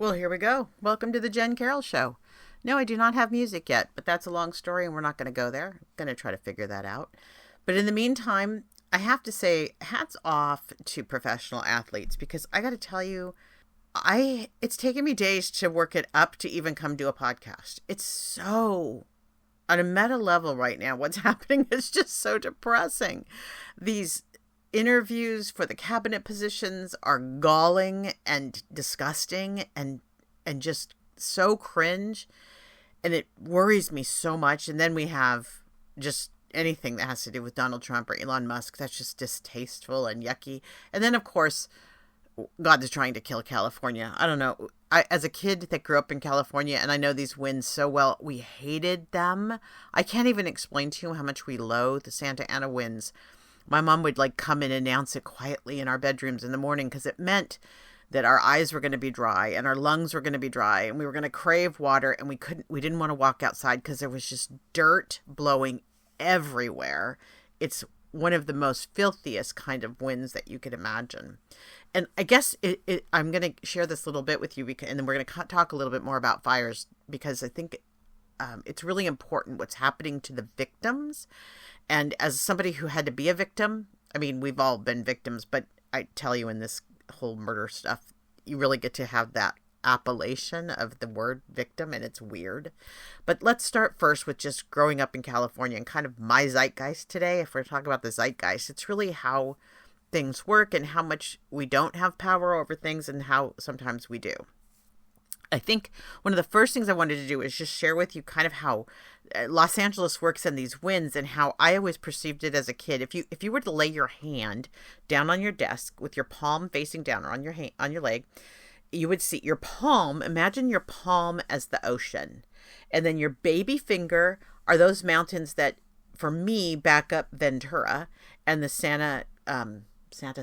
Well, here we go. Welcome to the Jen Carroll Show. No, I do not have music yet, but that's a long story and we're not going to go there. I'm going to try to figure that out. But in the meantime, I have to say hats off to professional athletes because I got to tell you, it's taken me days to work it up to even come do a podcast. It's so on a meta level right now. What's happening is just so depressing. These interviews for the cabinet positions are galling and disgusting and just so cringe, and it worries me so much. And then we have just anything that has to do with Donald Trump or Elon Musk that's just distasteful and yucky. And then of course God is trying to kill California. I don't know. As a kid that grew up in California, and I know these winds so well, we hated them. I can't even explain to you how much we loathe the Santa Ana winds. My mom would come and announce it quietly in our bedrooms in the morning because it meant that our eyes were going to be dry and our lungs were going to be dry and we were going to crave water, and we didn't want to walk outside because there was just dirt blowing everywhere. It's one of the most filthiest kind of winds that you could imagine. And I guess I'm going to share this little bit with you, and then we're going to talk a little bit more about fires, because I think it's really important what's happening to the victims. And as somebody who had to be a victim, I mean, we've all been victims, but I tell you, in this whole murder stuff, you really get to have that appellation of the word victim, and it's weird. But let's start first with just growing up in California and kind of my zeitgeist today. If we're talking about the zeitgeist, it's really how things work and how much we don't have power over things and how sometimes we do. I think one of the first things I wanted to do is just share with you kind of how Los Angeles works in these winds and how I always perceived it as a kid. If you were to lay your hand down on your desk with your palm facing down, or on your leg, you would see your palm. Imagine your palm as the ocean, and then your baby finger are those mountains that, for me, back up Ventura and the Santa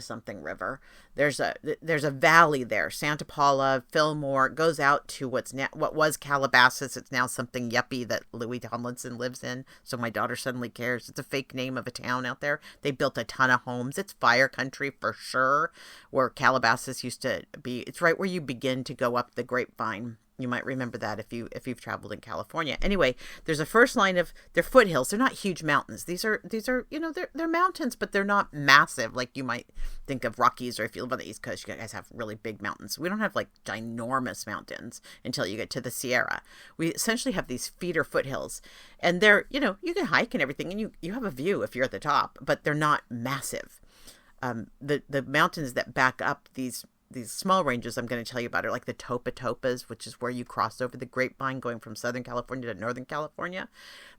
something river. There's a valley there, Santa Paula, Fillmore. It goes out to what was Calabasas. It's now something yuppie that Louis Tomlinson lives in, so my daughter suddenly cares. It's a fake name of a town out there. They built a ton of homes. It's fire country for sure, where Calabasas used to be. It's right where you begin to go up the Grapevine. You might remember that if you've traveled in California. Anyway, there's a first line of, they're foothills. They're not huge mountains. These are they're mountains, but they're not massive like you might think of Rockies, or if you live on the East Coast, you guys have really big mountains. We don't have ginormous mountains until you get to the Sierra. We essentially have these feeder foothills, and they're, you can hike and everything, and you have a view if you're at the top, but they're not massive. The mountains that back up these small ranges I'm going to tell you about are like the Topas, which is where you cross over the Grapevine going from Southern California to Northern California.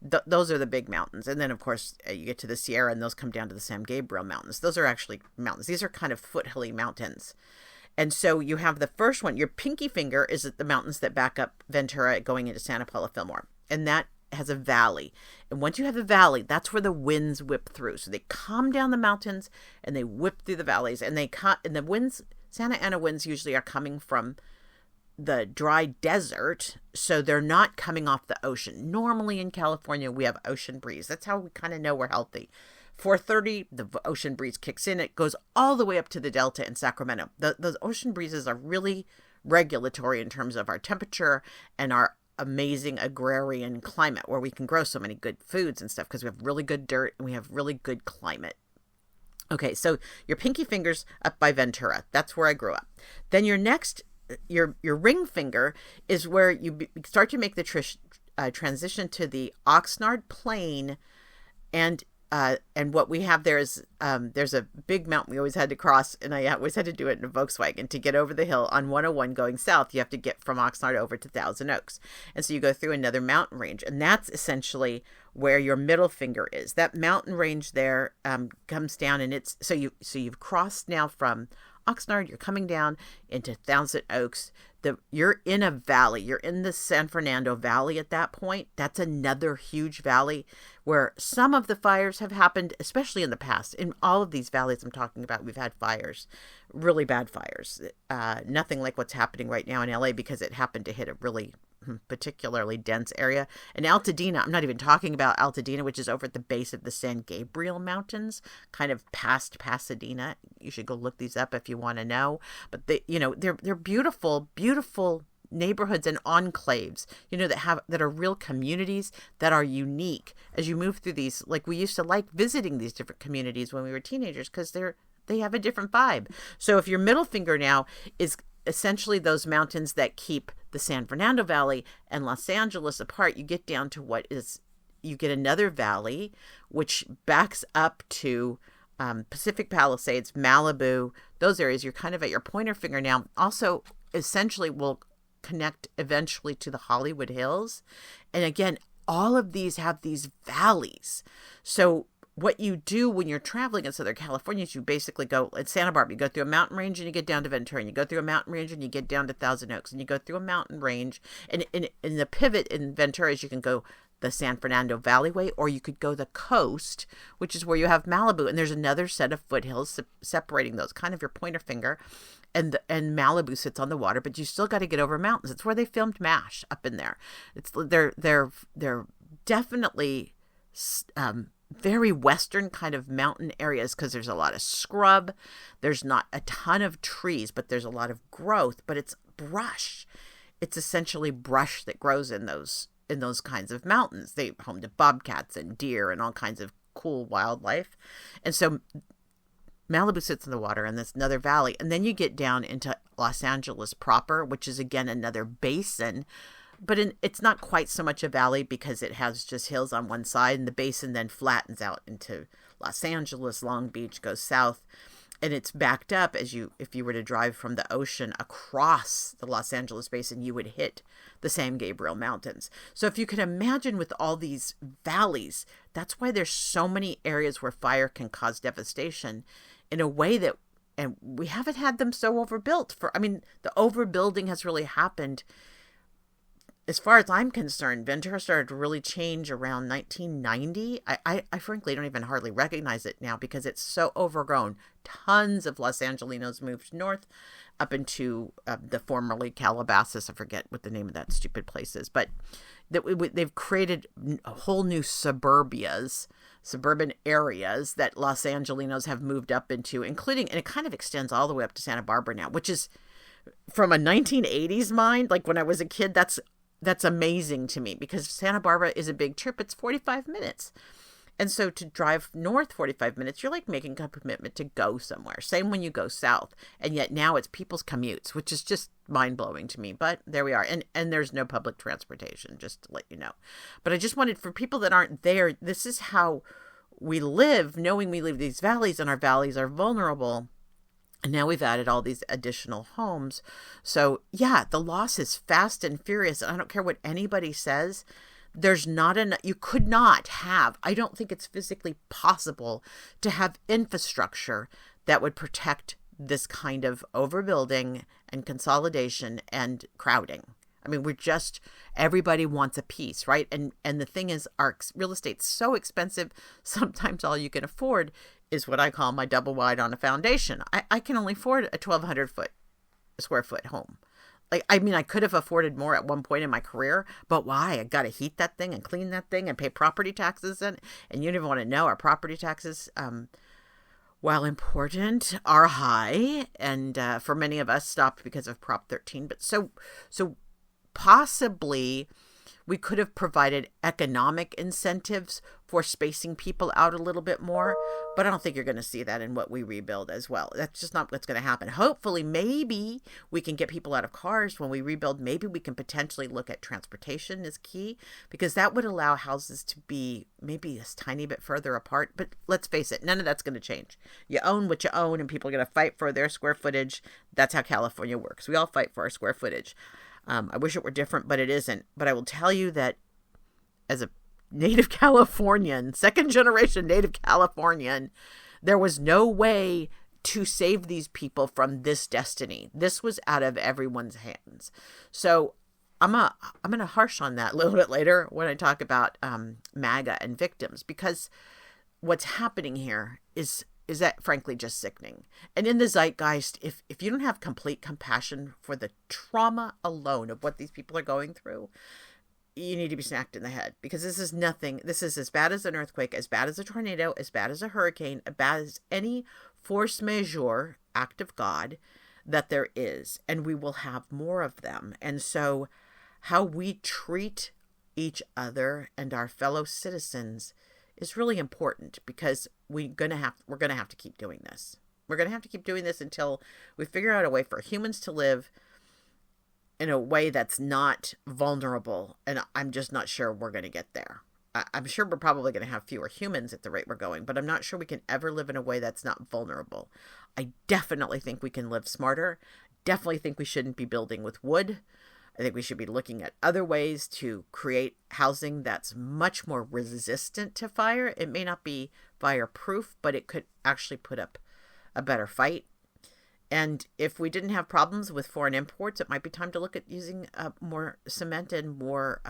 Those are the big mountains. And then, of course, you get to the Sierra, and those come down to the San Gabriel Mountains. Those are actually mountains. These are kind of foothilly mountains. And so you have the first one. Your pinky finger is at the mountains that back up Ventura going into Santa Paula, Fillmore. And that has a valley. And once you have a valley, that's where the winds whip through. So they come down the mountains and they whip through the valleys. And the winds... Santa Ana winds usually are coming from the dry desert, so they're not coming off the ocean. Normally in California, we have ocean breeze. That's how we kind of know we're healthy. 4:30, the ocean breeze kicks in. It goes all the way up to the Delta in Sacramento. Those ocean breezes are really regulatory in terms of our temperature and our amazing agrarian climate, where we can grow so many good foods and stuff because we have really good dirt and we have really good climate. Okay, so your pinky finger's up by Ventura. That's where I grew up. Then your ring finger is where you start to make the transition to the Oxnard Plain, and what we have there is there's a big mountain we always had to cross, and I always had to do it in a Volkswagen to get over the hill on 101 going south. You have to get from Oxnard over to Thousand Oaks, and so you go through another mountain range, and that's essentially where your middle finger is. That mountain range there comes down, and it's so you've crossed now from Oxnard. You're coming down into Thousand Oaks. You're in a valley. You're in the San Fernando Valley at that point. That's another huge valley where some of the fires have happened, especially in the past. In all of these valleys I'm talking about, we've had fires, really bad fires. Nothing like what's happening right now in LA, because it happened to hit a really particularly dense area. And Altadena, I'm not even talking about Altadena, which is over at the base of the San Gabriel Mountains, kind of past Pasadena. You should go look these up if you want to know. But they're beautiful, beautiful neighborhoods and enclaves, that are real communities that are unique as you move through these. Like, we used to like visiting these different communities when we were teenagers because they have a different vibe. So if your middle finger now is essentially those mountains that keep the San Fernando Valley and Los Angeles apart, you get down to you get another valley, which backs up to Pacific Palisades, Malibu, those areas. You're kind of at your pointer finger now. Also, essentially will connect eventually to the Hollywood Hills. And again, all of these have these valleys. So what you do when you're traveling in Southern California is you basically go in Santa Barbara, you go through a mountain range and you get down to Ventura, and you go through a mountain range and you get down to Thousand Oaks, and you go through a mountain range. And in the pivot in Ventura is you can go the San Fernando Valleyway, or you could go the coast, which is where you have Malibu. And there's another set of foothills separating those, kind of your pointer finger. And Malibu sits on the water, but you still got to get over mountains. It's where they filmed MASH, up in there. They're definitely very western kind of mountain areas because there's a lot of scrub. There's not a ton of trees, but there's a lot of growth. But it's brush. It's essentially brush that grows in those kinds of mountains. They home to bobcats and deer and all kinds of cool wildlife. And so Malibu sits in the water in this another valley. And then you get down into Los Angeles proper, which is again another basin. But it's not quite so much a valley because it has just hills on one side, and the basin then flattens out into Los Angeles. Long Beach goes south, and it's backed up if you were to drive from the ocean across the Los Angeles basin, you would hit the San Gabriel Mountains. So if you can imagine with all these valleys, that's why there's so many areas where fire can cause devastation in a way that, and we haven't had them so overbuilt the overbuilding has really happened. As far as I'm concerned, Ventura started to really change around 1990. I frankly don't even hardly recognize it now because it's so overgrown. Tons of Los Angelinos moved north up into the formerly Calabasas. I forget what the name of that stupid place is. But they've created a whole new suburban areas that Los Angelinos have moved up into, including, and it kind of extends all the way up to Santa Barbara now, which is, from a 1980s mind, like when I was a kid, that's amazing to me because Santa Barbara is a big trip. It's 45 minutes. And so to drive north 45 minutes, you're like making a commitment to go somewhere. Same when you go south. And yet now it's people's commutes, which is just mind-blowing to me. But there we are. And there's no public transportation, just to let you know. But I just wanted, for people that aren't there, this is how we live, knowing we live these valleys and our valleys are vulnerable. And now we've added all these additional homes. So yeah, the loss is fast and furious. I don't care what anybody says. There's not enough. You could not have, I don't think it's physically possible to have infrastructure that would protect this kind of overbuilding and consolidation and crowding. I mean, everybody wants a piece, right? And the thing is, our real estate's so expensive, sometimes all you can afford is what I call my double wide on a foundation. I can only afford a 1,200 square foot home. I could have afforded more at one point in my career, but why? I got to heat that thing and clean that thing and pay property taxes. And you don't even want to know, our property taxes, while important, are high. And for many of us, stopped because of Prop 13. But so possibly we could have provided economic incentives for spacing people out a little bit more, but I don't think you're going to see that in what we rebuild as well. That's just not what's going to happen. Hopefully, maybe we can get people out of cars when we rebuild. Maybe we can potentially look at transportation as key, because that would allow houses to be maybe a tiny bit further apart. But let's face it, none of that's going to change. You own what you own, and people are going to fight for their square footage. That's how California works. We all fight for our square footage. I wish it were different, but it isn't. But I will tell you that as a native Californian, second generation native Californian, there was no way to save these people from this destiny. This was out of everyone's hands. So I'm going to harsh on that a little bit later when I talk about MAGA and victims, because what's happening here is that frankly just sickening. And in the zeitgeist, if you don't have complete compassion for the trauma alone of what these people are going through, you need to be smacked in the head, because this is nothing. This is as bad as an earthquake, as bad as a tornado, as bad as a hurricane, as bad as any force majeure act of God. that there is, and we will have more of them. And so how we treat each other and our fellow citizens is really important, because we're going to have to keep doing this. We're going to have to keep doing this until we figure out a way for humans to live in a way that's not vulnerable. And I'm just not sure we're going to get there. I'm sure we're probably going to have fewer humans at the rate we're going, but I'm not sure we can ever live in a way that's not vulnerable. I definitely think we can live smarter. Definitely think we shouldn't be building with wood. I think we should be looking at other ways to create housing that's much more resistant to fire. It may not be fireproof, but it could actually put up a better fight. And if we didn't have problems with foreign imports, it might be time to look at using more cement and more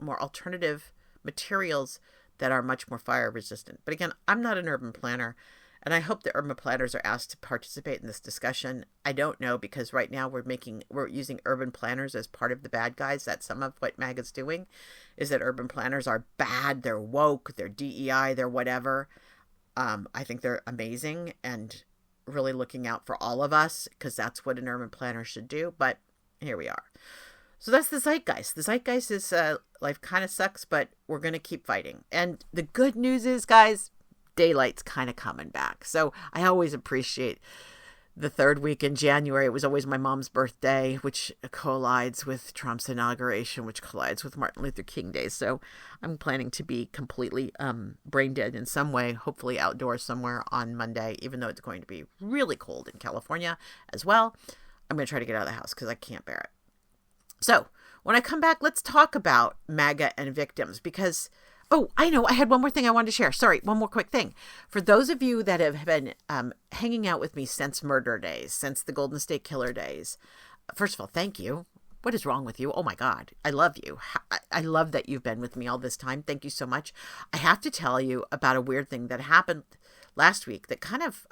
alternative materials that are much more fire resistant. But again, I'm not an urban planner, and I hope the urban planners are asked to participate in this discussion. I don't know, because right now we're using urban planners as part of the bad guys. That's some of what MAGA's doing, is that urban planners are bad, they're woke, they're DEI, they're whatever. I think they're amazing and really looking out for all of us, because that's what an urban planner should do. But here we are. So that's the zeitgeist. The zeitgeist is life kind of sucks, but we're going to keep fighting. And the good news is, guys, daylight's kind of coming back. So I always appreciate the third week in January. It was always my mom's birthday, which collides with Trump's inauguration, which collides with Martin Luther King Day. So I'm planning to be completely brain dead in some way, hopefully outdoors somewhere on Monday, even though it's going to be really cold in California as well. I'm going to try to get out of the house because I can't bear it. So when I come back, let's talk about MAGA and victims, because oh, I know. I had one more thing I wanted to share. Sorry, one more quick thing. For those of you that have been hanging out with me since murder days, since the Golden State Killer days, first of all, thank you. What is wrong with you? Oh my God. I love you. I love that you've been with me all this time. Thank you so much. I have to tell you about a weird thing that happened last week that kind of,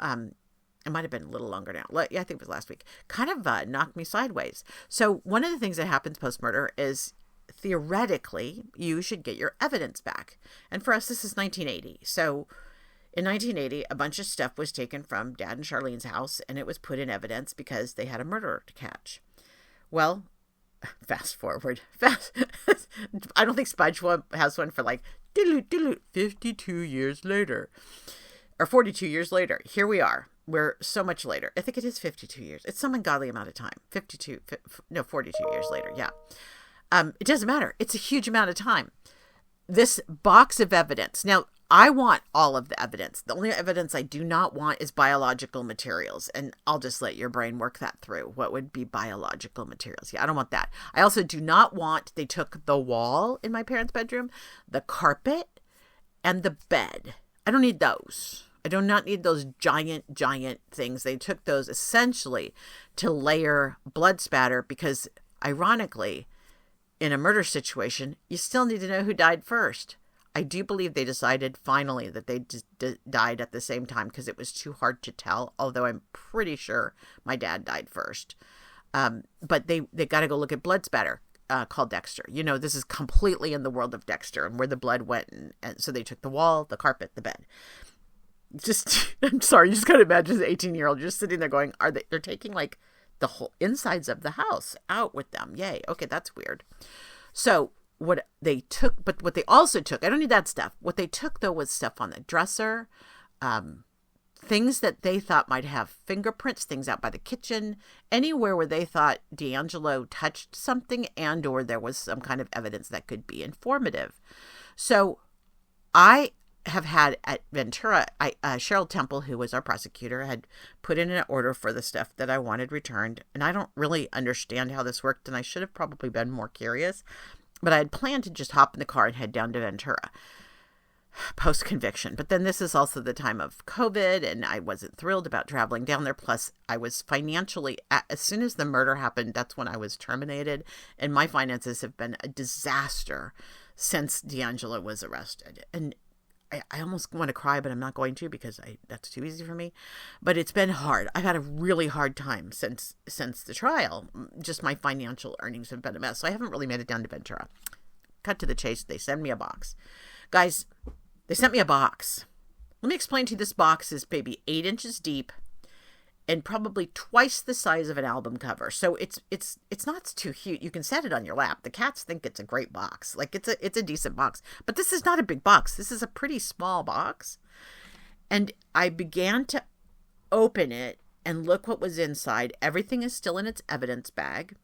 it might have been a little longer now. Yeah, I think it was last week. Kind of knocked me sideways. So one of the things that happens post-murder is, theoretically, you should get your evidence back. And for us, this is 1980. So in 1980, a bunch of stuff was taken from Dad and Charlene's house, and it was put in evidence because they had a murderer to catch. Well, fast forward. I don't think Spudge has one for like 52 years later. Or 42 years later. Here we are. We're so much later. I think it is 52 years. It's some ungodly amount of time. 42 years later. Yeah. It doesn't matter. It's a huge amount of time. This box of evidence. Now, I want all of the evidence. The only evidence I do not want is biological materials. And I'll just let your brain work that through. What would be biological materials? Yeah, I don't want that. I also do not want, they took the wall in my parents' bedroom, the carpet, and the bed. I don't need those. I do not need those giant things. They took those essentially to layer blood spatter because, ironically, in a murder situation, you still need to know who died first. I do believe they decided finally that they died at the same time because it was too hard to tell, although I'm pretty sure my dad died first. But they got to go look at blood spatter called Dexter. You know, this is completely in the world of Dexter and where the blood went. And so they took the wall, the carpet, the bed. Just, I'm sorry, you just got to imagine an 18-year-old just sitting there going, they're taking like the whole insides of the house out with them. Yay. Okay, that's weird. So what they took, but what they also took, I don't need that stuff. What they took though was stuff on the dresser, things that they thought might have fingerprints, things out by the kitchen, anywhere where they thought D'Angelo touched something and or there was some kind of evidence that could be informative. So I have had at Ventura, Cheryl Temple, who was our prosecutor, had put in an order for the stuff that I wanted returned. And I don't really understand how this worked, and I should have probably been more curious. But I had planned to just hop in the car and head down to Ventura post-conviction. But then this is also the time of COVID, and I wasn't thrilled about traveling down there. Plus, I was financially, as soon as the murder happened, that's when I was terminated. And my finances have been a disaster since D'Angelo was arrested. And I almost want to cry, but I'm not going to because that's too easy for me. But it's been hard. I've had a really hard time since the trial. Just my financial earnings have been a mess. So I haven't really made it down to Ventura. Cut to the chase. They send me a box. Guys, they sent me a box. Let me explain to you. This box is maybe 8 inches deep and probably twice the size of an album cover. So it's not too huge. You can set it on your lap. The cats think it's a great box. Like it's a decent box. But this is not a big box. This is a pretty small box. And I began to open it and look what was inside. Everything is still in its evidence bag.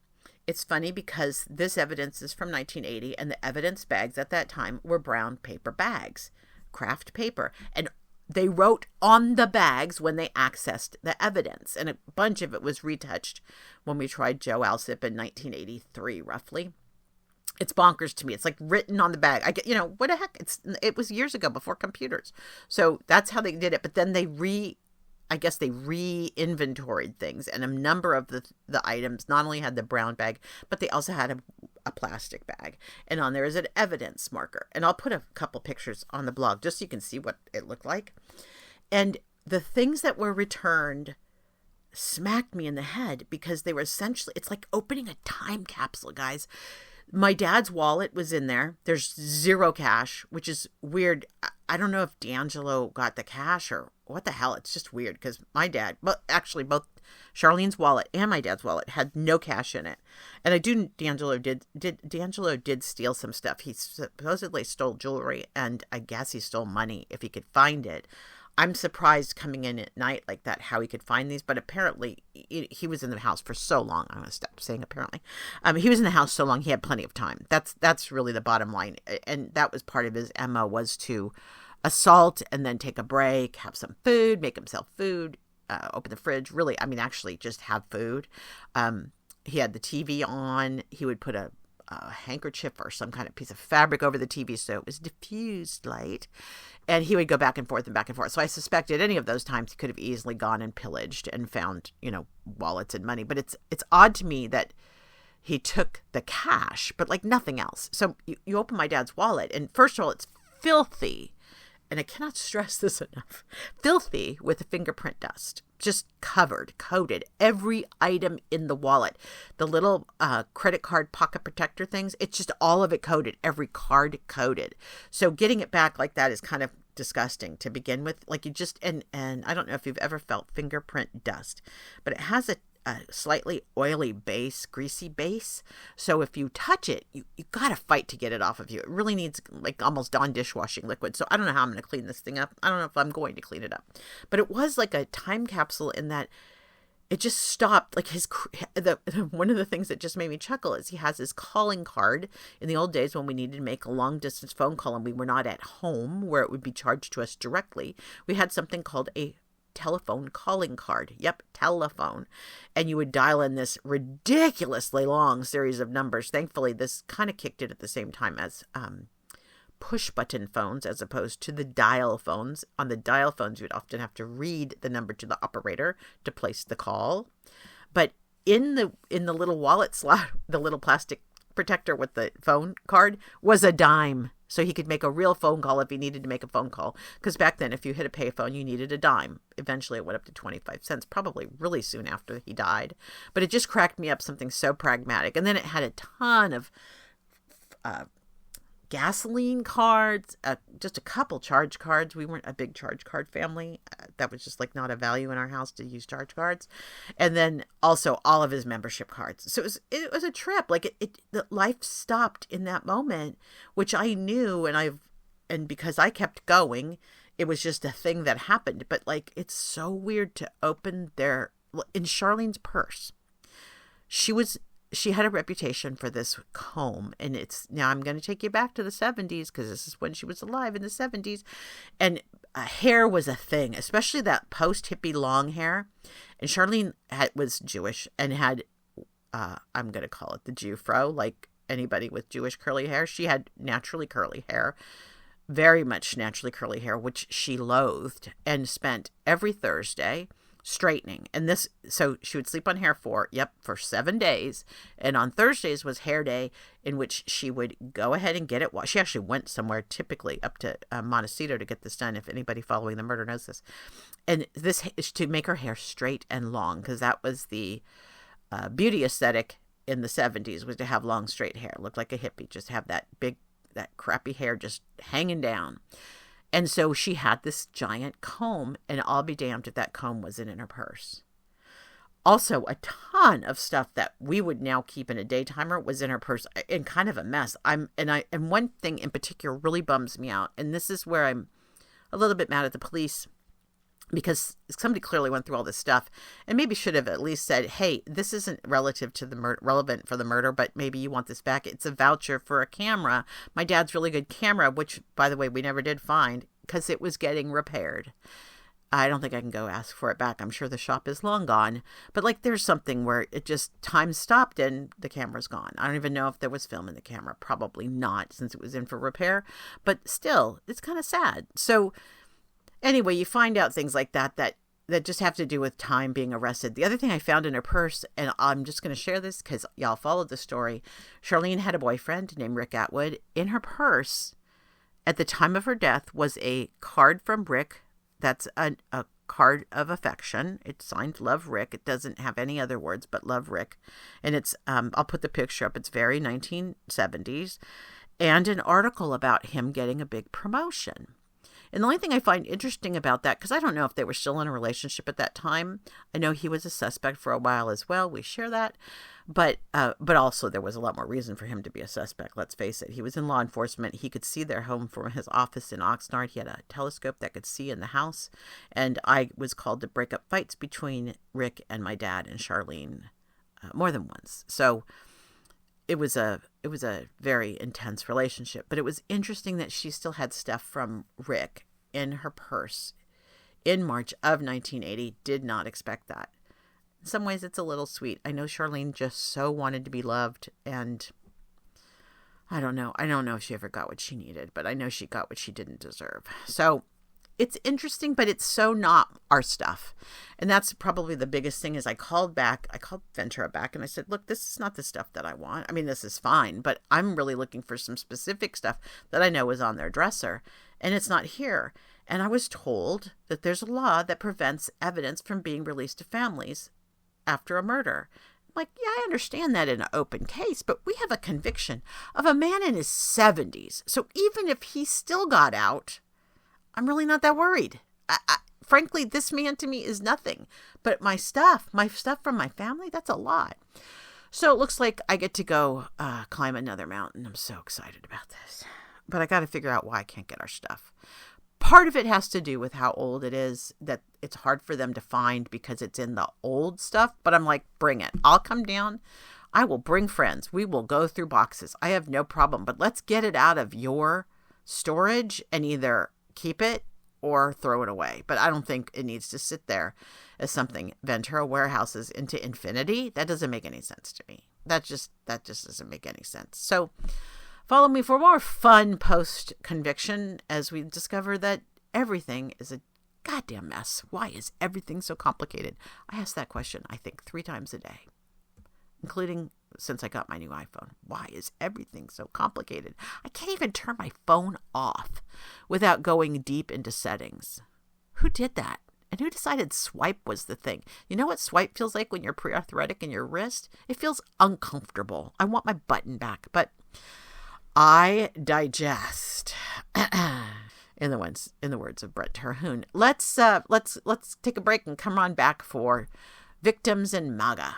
It's funny because this evidence is from 1980, and the evidence bags at that time were brown paper bags, craft paper. And they wrote on the bags when they accessed the evidence, and a bunch of it was retouched when we tried Joe Alsip in 1983, roughly. It's bonkers to me. It's like written on the bag. I get, what the heck? It was years ago before computers. So that's how they did it. But then they re-inventoried things, and a number of the items not only had the brown bag, but they also had a plastic bag. And on there is an evidence marker. And I'll put a couple pictures on the blog just so you can see what it looked like. And the things that were returned smacked me in the head because they were essentially, it's like opening a time capsule, guys. My dad's wallet was in there. There's zero cash, which is weird. I don't know if D'Angelo got the cash or what the hell. It's just weird because my dad, but actually both Charlene's wallet and my dad's wallet had no cash in it. And D'Angelo did steal some stuff. He supposedly stole jewelry, and I guess he stole money if he could find it. I'm surprised coming in at night like that how he could find these, but apparently he was in the house for so long. I'm going to stop saying apparently. He was in the house so long he had plenty of time. That's really the bottom line, and that was part of his MO, was to assault and then take a break, have some food, make himself food, open the fridge. Really, actually just have food. He had the TV on. He would put a handkerchief or some kind of piece of fabric over the TV so it was diffused light. And he would go back and forth and back and forth. So I suspected any of those times he could have easily gone and pillaged and found, wallets and money. But it's odd to me that he took the cash, but like nothing else. So you open my dad's wallet, and first of all, it's filthy. And I cannot stress this enough. Filthy with fingerprint dust. Just coated. Every item in the wallet. The little credit card pocket protector things, it's just all of it coated. Every card coated. So getting it back like that is kind of disgusting to begin with. Like you just, and I don't know if you've ever felt fingerprint dust, but it has a slightly oily base, greasy base. So if you touch it, you got to fight to get it off of you. It really needs like almost Dawn dishwashing liquid. So I don't know how I'm going to clean this thing up. I don't know if I'm going to clean it up. But it was like a time capsule in that it just stopped. Like one of the things that just made me chuckle is he has his calling card. In the old days when we needed to make a long distance phone call and we were not at home where it would be charged to us directly, we had something called a telephone calling card. Yep, telephone. And you would dial in this ridiculously long series of numbers. Thankfully, this kind of kicked it at the same time as push button phones as opposed to the dial phones. On the dial phones, you'd often have to read the number to the operator to place the call. But in the little wallet slot, the little plastic protector with the phone card was a dime. So he could make a real phone call if he needed to make a phone call. Because back then, if you hit a payphone, you needed a dime. Eventually, it went up to 25 cents, probably really soon after he died. But it just cracked me up, something so pragmatic. And then it had a ton of gasoline cards, just a couple charge cards. We weren't a big charge card family. That was just like not a value in our house to use charge cards. And then also all of his membership cards. So it was a trip. Like the life stopped in that moment, which I knew, and because I kept going, it was just a thing that happened. But like, it's so weird to open in Charlene's purse. She had a reputation for this comb, and now I'm going to take you back to the 70s because this is when she was alive in the 70s, and hair was a thing, especially that post-hippie long hair. And Charlene was Jewish and had, I'm going to call it the Jew fro, like anybody with Jewish curly hair. She had naturally curly hair, very much naturally curly hair, which she loathed, and spent every Thursday straightening. And so she would sleep on hair for 7 days. And on Thursdays was hair day, in which she would go ahead and get it washed. She actually went somewhere, typically up to Montecito, to get this done, if anybody following the murder knows this. And this is to make her hair straight and long, because that was the beauty aesthetic in the 70s, was to have long, straight hair. Look like a hippie, just have that crappy hair just hanging down. And so she had this giant comb, and I'll be damned if that comb wasn't in her purse. Also, a ton of stuff that we would now keep in a daytimer was in her purse, in kind of a mess. And one thing in particular really bums me out, and this is where I'm a little bit mad at the police, because somebody clearly went through all this stuff and maybe should have at least said, hey, this isn't relative to the relevant for the murder, but maybe you want this back. It's a voucher for a camera, my dad's really good camera, which, by the way, we never did find because it was getting repaired. I don't think I can go ask for it back. I'm sure the shop is long gone. But like there's something where it just time stopped and the camera's gone. I don't even know if there was film in the camera. Probably not, since it was in for repair. But still, it's kind of sad. So anyway, you find out things like that just have to do with time being arrested. The other thing I found in her purse, and I'm just going to share this because y'all followed the story. Charlene had a boyfriend named Rick Atwood. In her purse, at the time of her death, was a card from Rick. That's a card of affection. It's signed Love Rick. It doesn't have any other words but Love Rick. And it's, I'll put the picture up. It's very 1970s. And an article about him getting a big promotion. And the only thing I find interesting about that, because I don't know if they were still in a relationship at that time. I know he was a suspect for a while as well. We share that. But also there was a lot more reason for him to be a suspect. Let's face it. He was in law enforcement. He could see their home from his office in Oxnard. He had a telescope that could see in the house. And I was called to break up fights between Rick and my dad and Charlene more than once. So it was a very intense relationship. But it was interesting that she still had stuff from Rick in her purse in March of 1980. Did not expect that. In some ways, it's a little sweet. I know Charlene just so wanted to be loved, and I don't know if she ever got what she needed, but I know she got what she didn't deserve. So it's interesting, but it's so not our stuff. And that's probably the biggest thing is I called Ventura back and I said, look, this is not the stuff that I want. I mean, this is fine, but I'm really looking for some specific stuff that I know is on their dresser, and it's not here. And I was told that there's a law that prevents evidence from being released to families after a murder. I'm like, yeah, I understand that in an open case, but we have a conviction of a man in his 70s. So even if he still got out, I'm really not that worried. Frankly, this man to me is nothing. But my stuff from my family, that's a lot. So it looks like I get to go climb another mountain. I'm so excited about this. But I got to figure out why I can't get our stuff. Part of it has to do with how old it is, that it's hard for them to find because it's in the old stuff. But I'm like, bring it. I'll come down. I will bring friends. We will go through boxes. I have no problem. But let's get it out of your storage and either keep it or throw it away. But I don't think it needs to sit there as something Ventura warehouses into infinity. That doesn't make any sense to me. That just doesn't make any sense. So follow me for more fun post-conviction as we discover that everything is a goddamn mess. Why is everything so complicated? I ask that question, I think, 3 times a day, including since I got my new iPhone. Why is everything so complicated? I can't even turn my phone off without going deep into settings. Who did that? And who decided swipe was the thing? You know what swipe feels like when you're pre-arthritic in your wrist? It feels uncomfortable. I want my button back, but I digest. In the words of Brett Terhune. Let's take a break and come on back for victims and MAGA.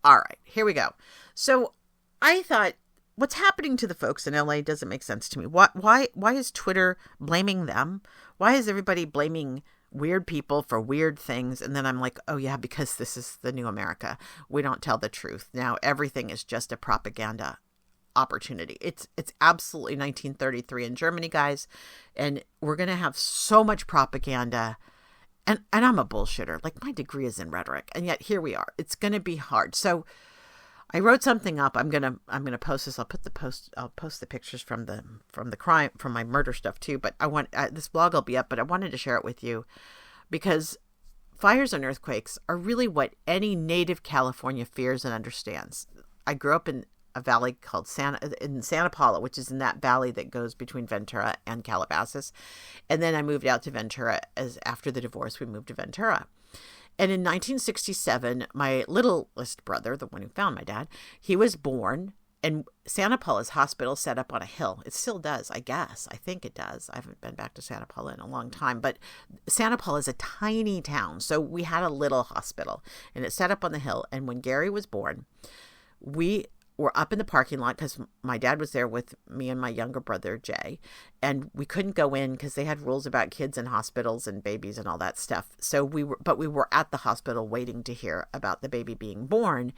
All right, here we go. So I thought, what's happening to the folks in LA doesn't make sense to me. Why is Twitter blaming them? Why is everybody blaming weird people for weird things? And then I'm like, oh yeah, because this is the new America. We don't tell the truth. Now everything is just a propaganda opportunity. It's absolutely 1933 in Germany, guys. And we're going to have so much propaganda. And I'm a bullshitter. Like, my degree is in rhetoric. And yet here we are. It's going to be hard. So I wrote something up. I'm going to post this. I'll post the pictures from the crime, from my murder stuff too. But I want, this blog will be up, but I wanted to share it with you because fires and earthquakes are really what any native California fears and understands. I grew up in a valley called Santa Paula, which is in that valley that goes between Ventura and Calabasas. And then I moved out to Ventura after the divorce, we moved to Ventura. And in 1967, my littlest brother, the one who found my dad, he was born. And Santa Paula's hospital set up on a hill. It still does, I guess. I think it does. I haven't been back to Santa Paula in a long time. But Santa Paula is a tiny town. So we had a little hospital. And it's set up on the hill. And when Gary was born, we were up in the parking lot because my dad was there with me and my younger brother, Jay. And we couldn't go in because they had rules about kids in hospitals and babies and all that stuff. So we were at the hospital waiting to hear about the baby being born.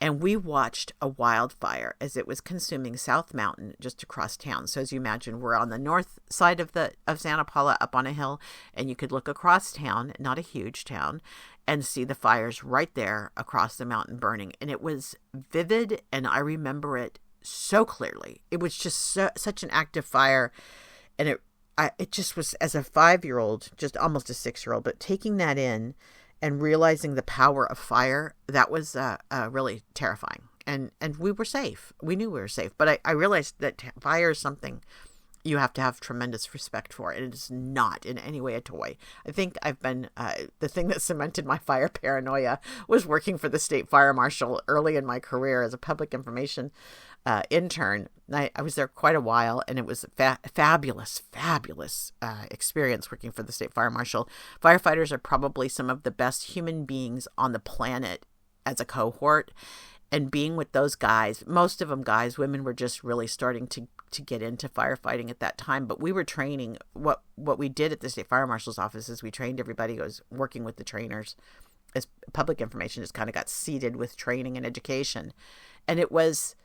And we watched a wildfire as it was consuming South Mountain just across town. So as you imagine, we're on the north side of Santa Paula up on a hill, and you could look across town, not a huge town, and see the fires right there across the mountain burning. And it was vivid, and I remember it so clearly. It was just such an active fire, and it just was, as a 5-year-old, just almost a 6-year-old, but taking that in and realizing the power of fire, that was really terrifying. And we were safe. We knew we were safe. But I realized that fire is something you have to have tremendous respect for. It is not in any way a toy. I think I've been, the thing that cemented my fire paranoia was working for the state fire marshal early in my career as a public information intern. I was there quite a while, and it was a fabulous experience working for the state fire marshal. Firefighters are probably some of the best human beings on the planet as a cohort. And being with those guys, most of them guys, women were just really starting to get into firefighting at that time. But we were training. What we did at the state fire marshal's office is we trained everybody who was working with the trainers. As public information just kind of got seeded with training and education. And it was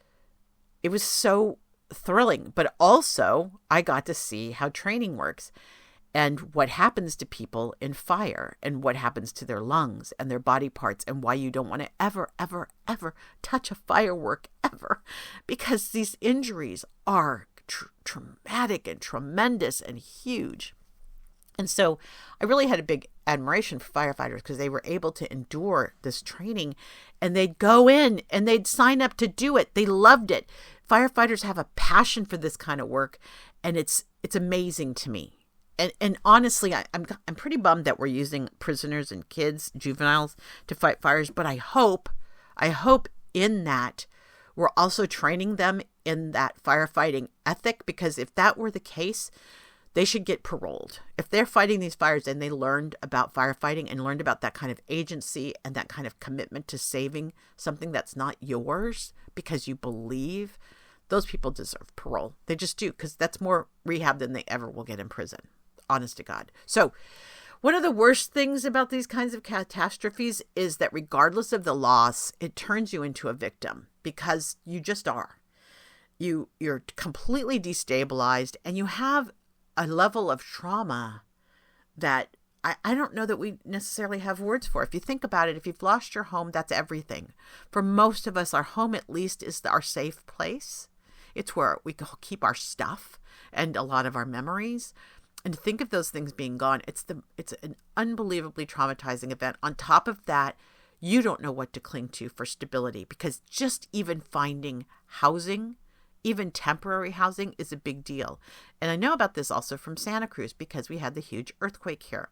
so thrilling. But also, I got to see how training works and what happens to people in fire and what happens to their lungs and their body parts, and why you don't want to ever, ever, ever touch a firework ever, because these injuries are traumatic and tremendous and huge. And so I really had a big admiration for firefighters because they were able to endure this training, and they'd go in and they'd sign up to do it. They loved it. Firefighters have a passion for this kind of work, and it's amazing to me. And honestly, I'm pretty bummed that we're using prisoners and kids, juveniles, to fight fires. But I hope in that we're also training them in that firefighting ethic, because if that were the case, they should get paroled. If they're fighting these fires and they learned about firefighting and learned about that kind of agency and that kind of commitment to saving something that's not yours because you believe, those people deserve parole. They just do, because that's more rehab than they ever will get in prison. Honest to God. So one of the worst things about these kinds of catastrophes is that regardless of the loss, it turns you into a victim, because you just are. You're completely destabilized, and you have a level of trauma that I don't know that we necessarily have words for. If you think about it, if you've lost your home, that's everything. For most of us, our home at least is our safe place. It's where we keep our stuff and a lot of our memories. And to think of those things being gone, it's an unbelievably traumatizing event. On top of that, you don't know what to cling to for stability, because just even finding housing, even temporary housing, is a big deal. And I know about this also from Santa Cruz, because we had the huge earthquake here.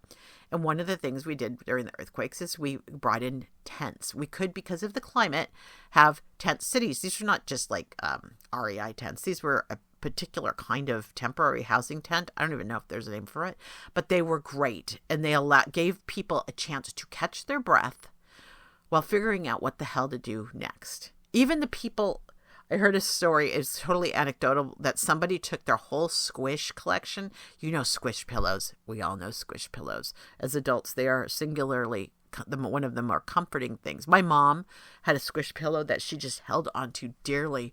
And one of the things we did during the earthquakes is we brought in tents. We could, because of the climate, have tent cities. These are not just like REI tents. These were a particular kind of temporary housing tent. I don't even know if there's a name for it, but they were great. And they gave people a chance to catch their breath while figuring out what the hell to do next. Even the people, I heard a story, it's totally anecdotal, that somebody took their whole squish collection. You know, squish pillows. We all know squish pillows. As adults, they are singularly, one of the more comforting things. My mom had a squish pillow that she just held onto dearly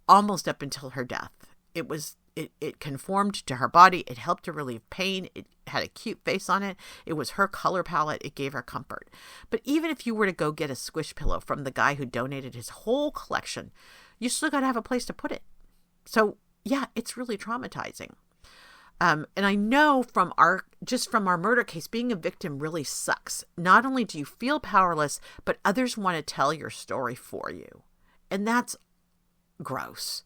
almost up until her death. It conformed to her body. It helped to relieve pain. It had a cute face on it. It was her color palette. It gave her comfort. But even if you were to go get a squish pillow from the guy who donated his whole collection, you still got to have a place to put it. So yeah, it's really traumatizing. And I know from our murder case, being a victim really sucks. Not only do you feel powerless, but others want to tell your story for you. And that's gross.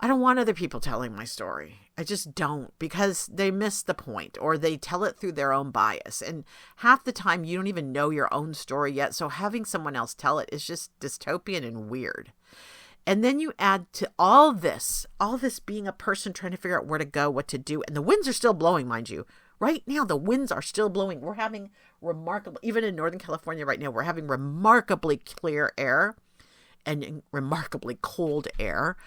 I don't want other people telling my story. I just don't, because they miss the point, or they tell it through their own bias. And half the time you don't even know your own story yet. So having someone else tell it is just dystopian and weird. And then you add to all this being a person trying to figure out where to go, what to do. And the winds are still blowing, mind you. Right now, the winds are still blowing. We're having even in Northern California right now, we're having remarkably clear air and remarkably cold air.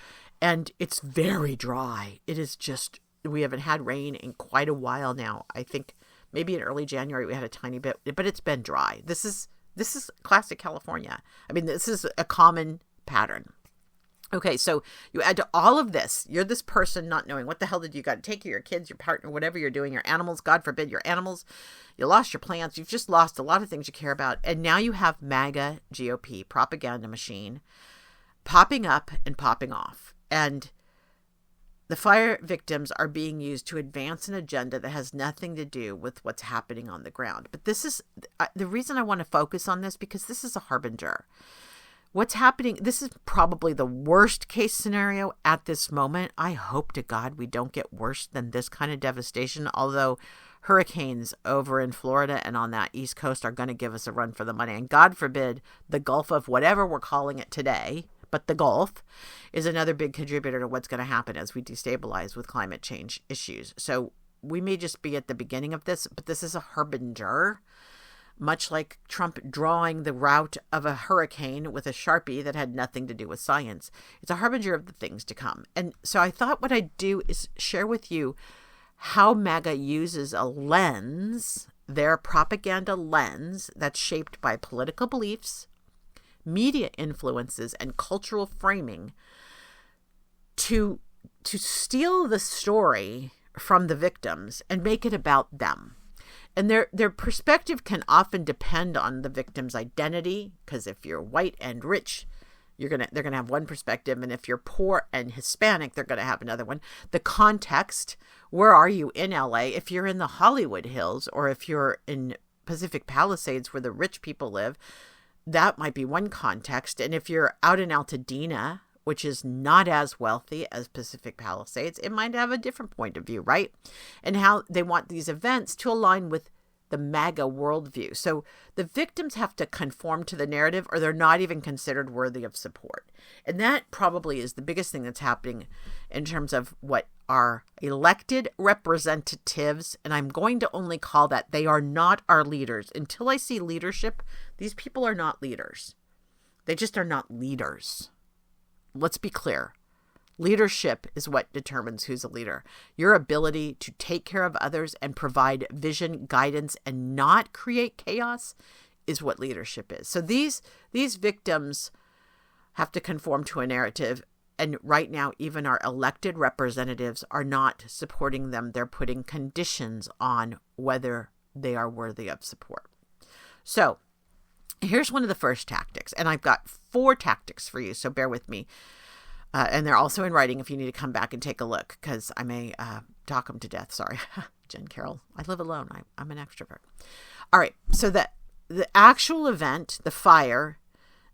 And it's very dry. It is just, we haven't had rain in quite a while now. I think maybe in early January we had a tiny bit, but it's been dry. This is classic California. I mean, this is a common pattern. Okay, so you add to all of this, you're this person not knowing what the hell did you got to take care of your kids, your partner, whatever you're doing, your animals, God forbid, your animals, you lost your plants, you've just lost a lot of things you care about. And now you have MAGA GOP propaganda machine popping up and popping off. And the fire victims are being used to advance an agenda that has nothing to do with what's happening on the ground. But this is the reason I want to focus on this, because this is a harbinger. What's happening, this is probably the worst case scenario at this moment. I hope to God we don't get worse than this kind of devastation, although hurricanes over in Florida and on that East Coast are going to give us a run for the money. And God forbid the Gulf of whatever we're calling it today, but the Gulf is another big contributor to what's going to happen as we destabilize with climate change issues. So we may just be at the beginning of this, but this is a harbinger. Much like Trump drawing the route of a hurricane with a Sharpie that had nothing to do with science. It's a harbinger of the things to come. And so I thought what I'd do is share with you how MAGA uses a lens, their propaganda lens, that's shaped by political beliefs, media influences, and cultural framing to steal the story from the victims and make it about them. And their perspective can often depend on the victim's identity, because if you're white and rich, they're gonna have one perspective, and if you're poor and Hispanic, they're gonna have another one. The context: where are you in LA? If you're in the Hollywood Hills, or if you're in Pacific Palisades where the rich people live, that might be one context. And if you're out in Altadena, which is not as wealthy as Pacific Palisades, it might have a different point of view, right? And how they want these events to align with the MAGA worldview. So the victims have to conform to the narrative, or they're not even considered worthy of support. And that probably is the biggest thing that's happening in terms of what are elected representatives. And I'm going to only call that, they are not our leaders. Until I see leadership, these people are not leaders. They just are not leaders. Let's be clear. Leadership is what determines who's a leader. Your ability to take care of others and provide vision, guidance, and not create chaos is what leadership is. So these victims have to conform to a narrative. And right now, even our elected representatives are not supporting them. They're putting conditions on whether they are worthy of support. So here's one of the first tactics, and I've got 4 tactics for you, so bear with me. And they're also in writing if you need to come back and take a look, because I may talk them to death. Sorry, Jen Carroll. I live alone. I'm an extrovert. All right, so the actual event, the fire,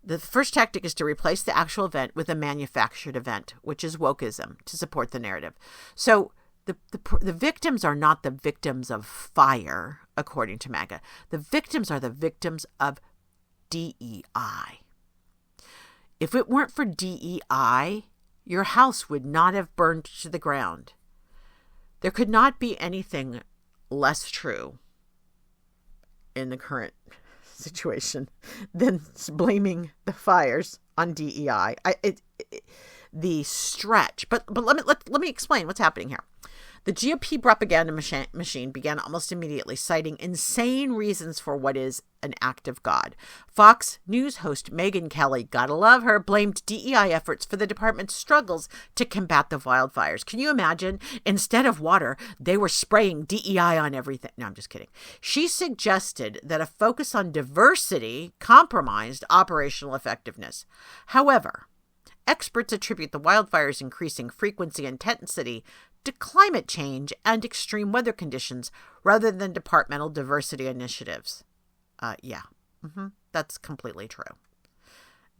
the first tactic is to replace the actual event with a manufactured event, which is wokeism, to support the narrative. So the victims are not the victims of fire, according to MAGA. The victims are the victims of DEI. If it weren't for DEI, your house would not have burned to the ground. There could not be anything less true in the current situation than blaming the fires on DEI. The stretch, but let me explain what's happening here. The GOP propaganda machine began almost immediately, citing insane reasons for what is an act of God. Fox News host Megyn Kelly, gotta love her, blamed DEI efforts for the department's struggles to combat the wildfires. Can you imagine? Instead of water, they were spraying DEI on everything. No, I'm just kidding. She suggested that a focus on diversity compromised operational effectiveness. However, experts attribute the wildfires' increasing frequency and intensity to climate change and extreme weather conditions rather than departmental diversity initiatives. That's completely true.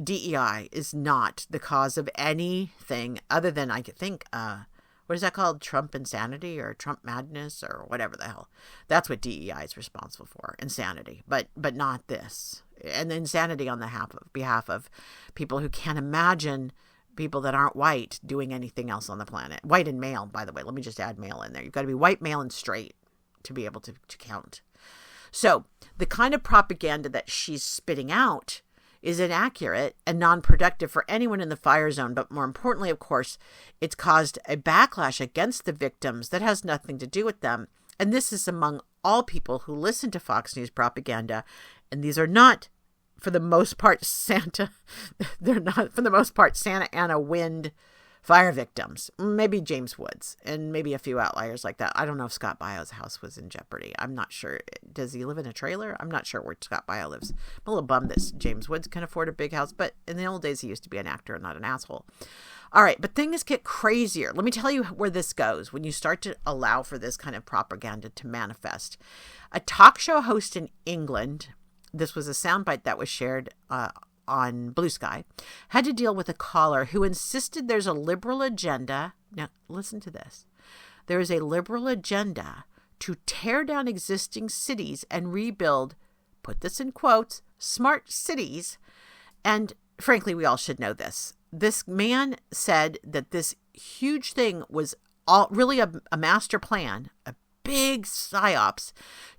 DEI is not the cause of anything other than, I think, what is that called? Trump insanity or Trump madness or whatever the hell. That's what DEI is responsible for, insanity, but not this. And insanity on the behalf of people who can't imagine people that aren't white doing anything else on the planet. White and male, by the way. Let me just add male in there. You've got to be white, male, and straight to be able to count. So the kind of propaganda that she's spitting out is inaccurate and non-productive for anyone in the fire zone. But more importantly, of course, it's caused a backlash against the victims that has nothing to do with them. And this is among all people who listen to Fox News propaganda. And these are not, for the most part, they're not, for the most part, Santa Ana wind fire victims. Maybe James Woods and maybe a few outliers like that. I don't know if Scott Bio's house was in jeopardy. I'm not sure. Does he live in a trailer? I'm not sure where Scott Bio lives. I'm a little bummed that James Woods can afford a big house, but in the old days, he used to be an actor and not an asshole. All right, but things get crazier. Let me tell you where this goes when you start to allow for this kind of propaganda to manifest. A talk show host in England, this was a soundbite that was shared on Blue Sky, had to deal with a caller who insisted there's a liberal agenda. Now, listen to this. There is a liberal agenda to tear down existing cities and rebuild, put this in quotes, smart cities. And frankly, we all should know this. This man said that this huge thing was really a master plan, a big psyops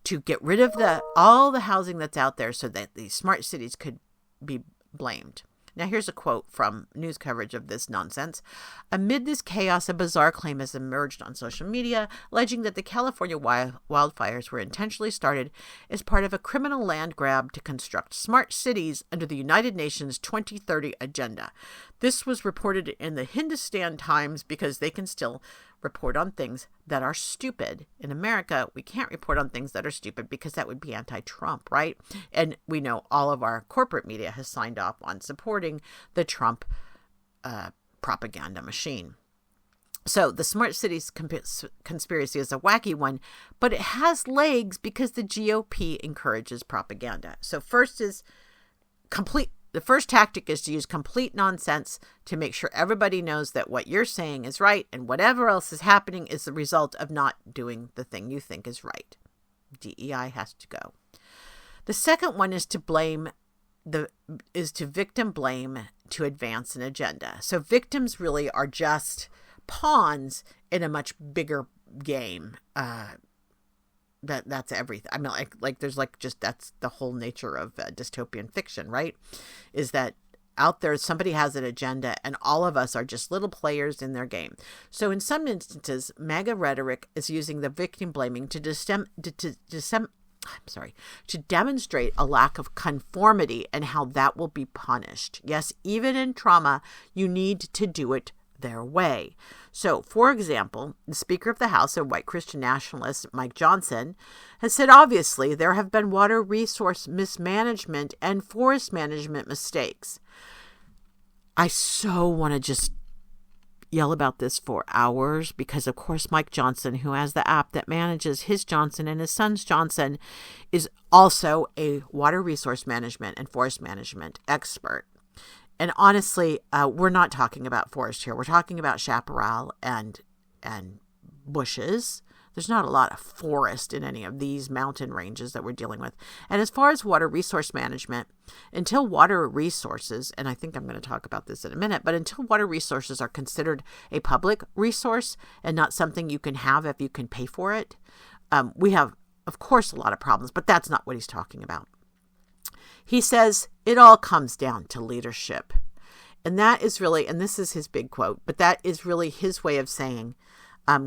to get rid of all the housing that's out there so that these smart cities could be blamed. Now, here's a quote from news coverage of this nonsense. Amid this chaos, a bizarre claim has emerged on social media, alleging that the California wildfires were intentionally started as part of a criminal land grab to construct smart cities under the United Nations 2030 agenda. This was reported in the Hindustan Times because they can still report on things that are stupid. In America, we can't report on things that are stupid because that would be anti-Trump, right? And we know all of our corporate media has signed off on supporting the Trump propaganda machine. So the smart cities conspiracy is a wacky one, but it has legs because the GOP encourages propaganda. So the first tactic is to use complete nonsense to make sure everybody knows that what you're saying is right and whatever else is happening is the result of not doing the thing you think is right. DEI has to go. The second one is to victim blame to advance an agenda. So victims really are just pawns in a much bigger game. That's everything. I mean, like there's that's the whole nature of dystopian fiction, right? Is that out there somebody has an agenda and all of us are just little players in their game. So in some instances, MAGA rhetoric is using the victim blaming to demonstrate a lack of conformity and how that will be punished. Yes, even in trauma, you need to do it their way. So, for example, the Speaker of the House, a white Christian nationalist, Mike Johnson, has said, obviously, there have been water resource mismanagement and forest management mistakes. I so want to just yell about this for hours because, of course, Mike Johnson, who has the app that manages his Johnson and his son's Johnson, is also a water resource management and forest management expert. And honestly, we're not talking about forest here. We're talking about chaparral and bushes. There's not a lot of forest in any of these mountain ranges that we're dealing with. And as far as water resource management, until water resources, and I think I'm going to talk about this in a minute, but until water resources are considered a public resource and not something you can have if you can pay for it, we have, of course, a lot of problems, but that's not what he's talking about. He says it all comes down to leadership. And that is really, and this is his big quote, but that is really his way of saying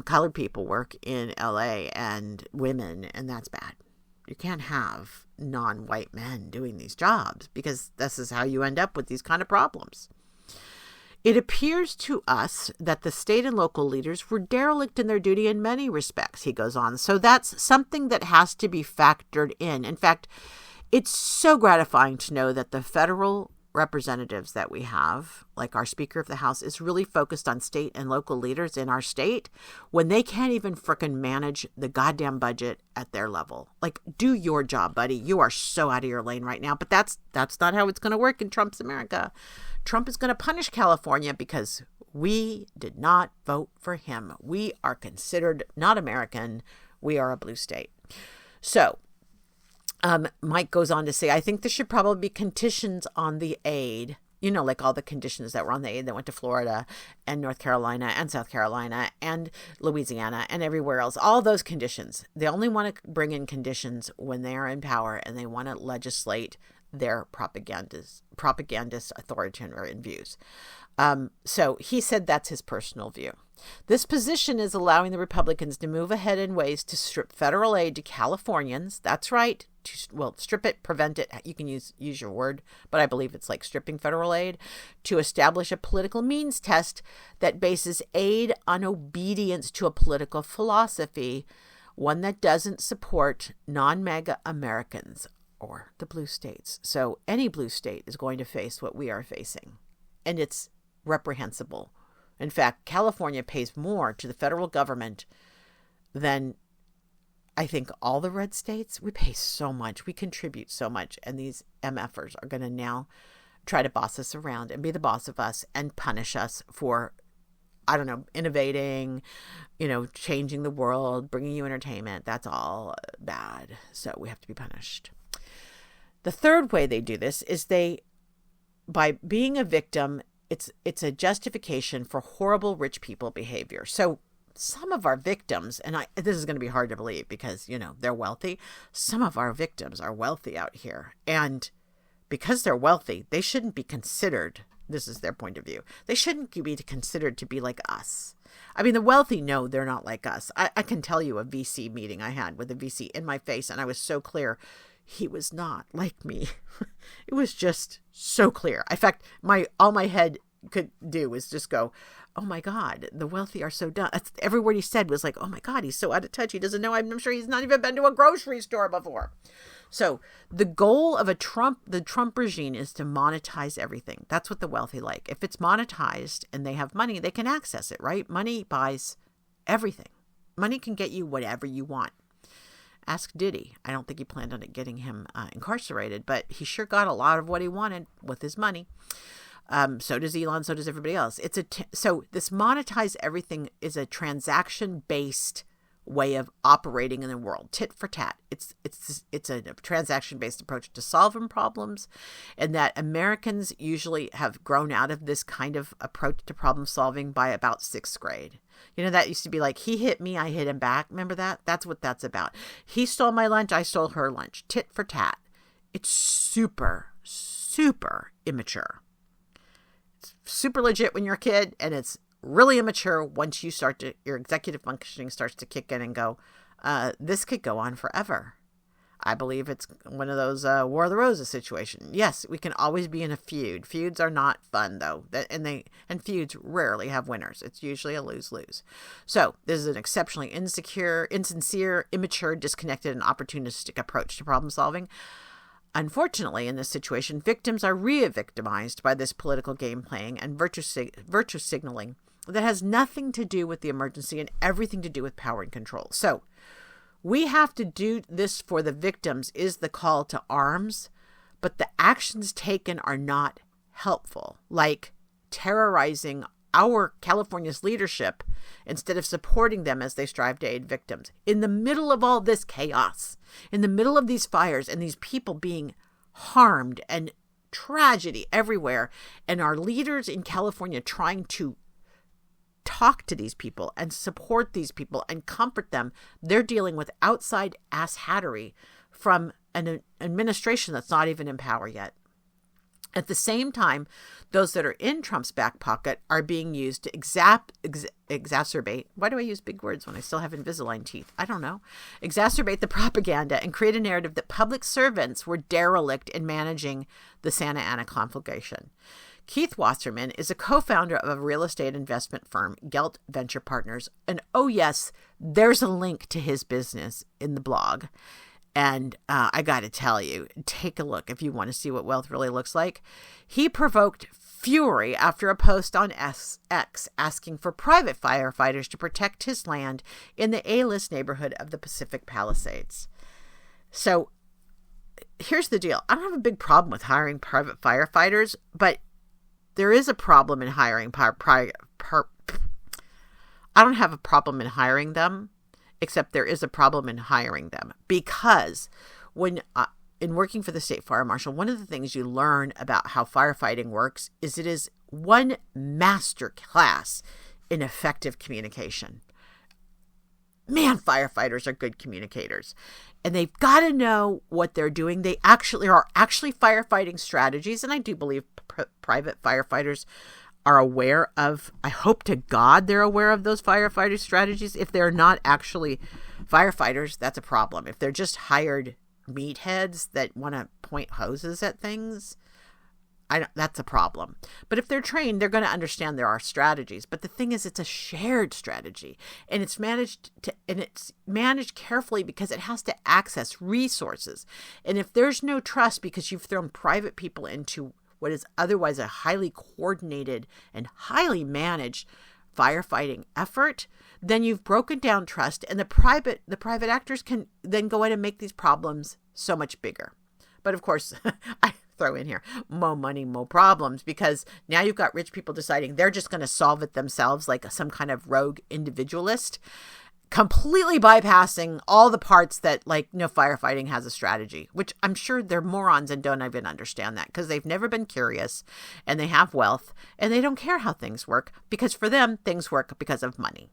colored people work in LA and women, and that's bad. You can't have non-white men doing these jobs because this is how you end up with these kind of problems. It appears to us that the state and local leaders were derelict in their duty in many respects, he goes on. So that's something that has to be factored in. In fact, it's so gratifying to know that the federal representatives that we have, like our Speaker of the House, is really focused on state and local leaders in our state when they can't even frickin' manage the goddamn budget at their level. Like, do your job, buddy. You are so out of your lane right now. But that's not how it's going to work in Trump's America. Trump is going to punish California because we did not vote for him. We are considered not American. We are a blue state. So, Mike goes on to say, I think there should probably be conditions on the aid. like all the conditions that were on the aid that went to Florida and North Carolina and South Carolina and Louisiana and everywhere else, all those conditions. They only want to bring in conditions when they are in power, and they want to legislate their propagandist authoritarian views. So he said that's his personal view. This position is allowing the Republicans to move ahead in ways to strip federal aid to Californians. That's right. Strip it, prevent it. You can use your word, but I believe it's like stripping federal aid, to establish a political means test that bases aid on obedience to a political philosophy, one that doesn't support non-MAGA Americans or the blue states. So any blue state is going to face what we are facing, and it's reprehensible. In fact, California pays more to the federal government than I think all the red states. We pay so much. We contribute so much. And these MFers are going to now try to boss us around and be the boss of us and punish us for, I don't know, innovating, changing the world, bringing you entertainment. That's all bad. So we have to be punished. The third way they do this is by being a victim, it's a justification for horrible rich people behavior. So some of our victims, and this is going to be hard to believe because, they're wealthy. Some of our victims are wealthy out here. And because they're wealthy, they shouldn't be considered, this is their point of view, they shouldn't be considered to be like us. I mean, the wealthy know they're not like us. I can tell you a VC meeting I had with a VC in my face, and I was so clear. He was not like me. It was just so clear. In fact, all my head could do was just go, oh my God, the wealthy are so dumb. Every word he said was like, oh my God, he's so out of touch. He doesn't know. I'm sure he's not even been to a grocery store before. So the goal of the Trump regime is to monetize everything. That's what the wealthy like. If it's monetized and they have money, they can access it, right? Money buys everything. Money can get you whatever you want. Ask Diddy. I don't think he planned on it getting him incarcerated, but he sure got a lot of what he wanted with his money. So does Elon, so does everybody else. So this monetize everything is a transaction-based way of operating in the world, tit for tat. It's a transaction-based approach to solving problems, and that Americans usually have grown out of this kind of approach to problem solving by about 6th grade. That used to be like, he hit me, I hit him back. Remember that? That's what that's about. He stole my lunch, I stole her lunch. Tit for tat. It's super, super immature. It's super legit when you're a kid, and it's really immature once your executive functioning starts to kick in and go, this could go on forever. I believe it's one of those War of the Roses situation. Yes, we can always be in a feud. Feuds are not fun, though, and feuds rarely have winners. It's usually a lose-lose. So this is an exceptionally insecure, insincere, immature, disconnected, and opportunistic approach to problem solving. Unfortunately, in this situation, victims are re-victimized by this political game playing and virtue signaling that has nothing to do with the emergency and everything to do with power and control. So we have to do this for the victims is the call to arms, but the actions taken are not helpful, like terrorizing our California's leadership instead of supporting them as they strive to aid victims. In the middle of all this chaos, in the middle of these fires and these people being harmed and tragedy everywhere, and our leaders in California trying to talk to these people and support these people and comfort them, they're dealing with outside asshattery from an administration that's not even in power yet. At the same time, those that are in Trump's back pocket are being used to exacerbate. Why do I use big words when I still have Invisalign teeth? I don't know. Exacerbate the propaganda and create a narrative that public servants were derelict in managing the Santa Ana conflagration. Keith Wasserman is a co-founder of a real estate investment firm, Gelt Venture Partners. And oh yes, there's a link to his business in the blog. And I got to tell you, take a look if you want to see what wealth really looks like. He provoked fury after a post on X asking for private firefighters to protect his land in the A-list neighborhood of the Pacific Palisades. So here's the deal. I don't have a big problem with hiring private firefighters, but there is a problem in hiring I don't have a problem in hiring them, except there is a problem in hiring them because when in working for the state fire marshal, one of the things you learn about how firefighting works is it is one master class in effective communication. Man, firefighters are good communicators, and they've got to know what they're doing. They actually are firefighting strategies, and I do believe private firefighters are aware of, I hope to God they're aware of those firefighting strategies. If they're not actually firefighters, that's a problem. If they're just hired meatheads that want to point hoses at things, that's a problem. But if they're trained, they're going to understand there are strategies. But the thing is, it's a shared strategy, and it's managed carefully because it has to access resources. And if there's no trust because you've thrown private people into what is otherwise a highly coordinated and highly managed firefighting effort, then you've broken down trust, and the private actors can then go in and make these problems so much bigger. But of course, I throw in here, more money, more problems, because now you've got rich people deciding they're just going to solve it themselves like some kind of rogue individualist, completely bypassing all the parts that, like, no, firefighting has a strategy, which I'm sure they're morons and don't even understand that because they've never been curious, and they have wealth, and they don't care how things work, because for them, things work because of money.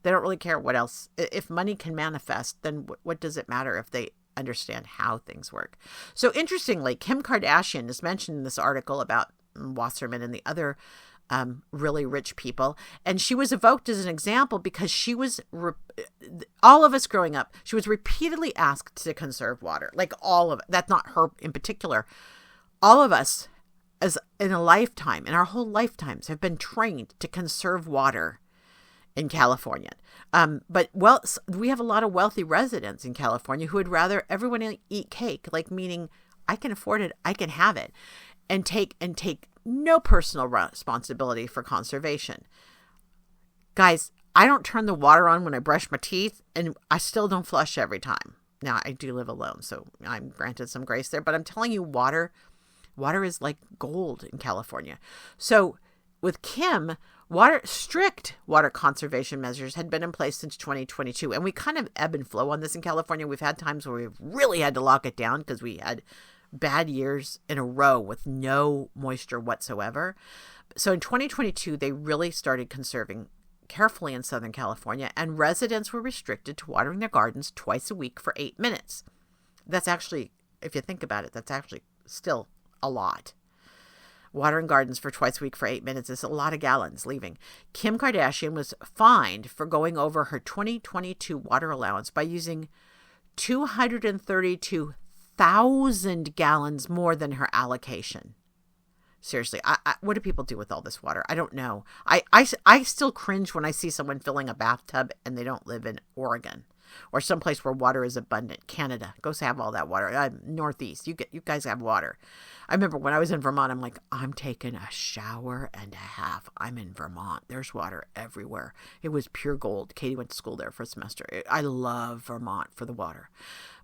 They don't really care what else. If money can manifest, then what does it matter if they understand how things work? So interestingly, Kim Kardashian is mentioned in this article about Wasserman and the other really rich people. And she was evoked as an example because she was, all of us growing up, she was repeatedly asked to conserve water. Like all of it. That's not her in particular. All of us as in a lifetime, in our whole lifetimes, have been trained to conserve water in California. But we have a lot of wealthy residents in California who would rather everyone eat cake, like meaning I can afford it, I can have it, and take no personal responsibility for conservation. Guys, I don't turn the water on when I brush my teeth, and I still don't flush every time. Now, I do live alone, so I'm granted some grace there, but I'm telling you, water is like gold in California. So with Kim, strict water conservation measures had been in place since 2022, and we kind of ebb and flow on this in California. We've had times where we've really had to lock it down because we had bad years in a row with no moisture whatsoever. So in 2022, they really started conserving carefully in Southern California, and residents were restricted to watering their gardens twice a week for 8 minutes. That's actually, if you think about it, that's actually still a lot. Watering gardens for twice a week for 8 minutes is a lot of gallons leaving. Kim Kardashian was fined for going over her 2022 water allowance by using 232,000 gallons more than her allocation. Seriously, what do people do with all this water? I don't know. I still cringe when I see someone filling a bathtub and they don't live in Oregon or someplace where water is abundant. Canada, go have all that water. Northeast, you guys have water. I remember when I was in Vermont, I'm like, I'm taking a shower and a half. I'm in Vermont. There's water everywhere. It was pure gold. Katie went to school there for a semester. I love Vermont for the water.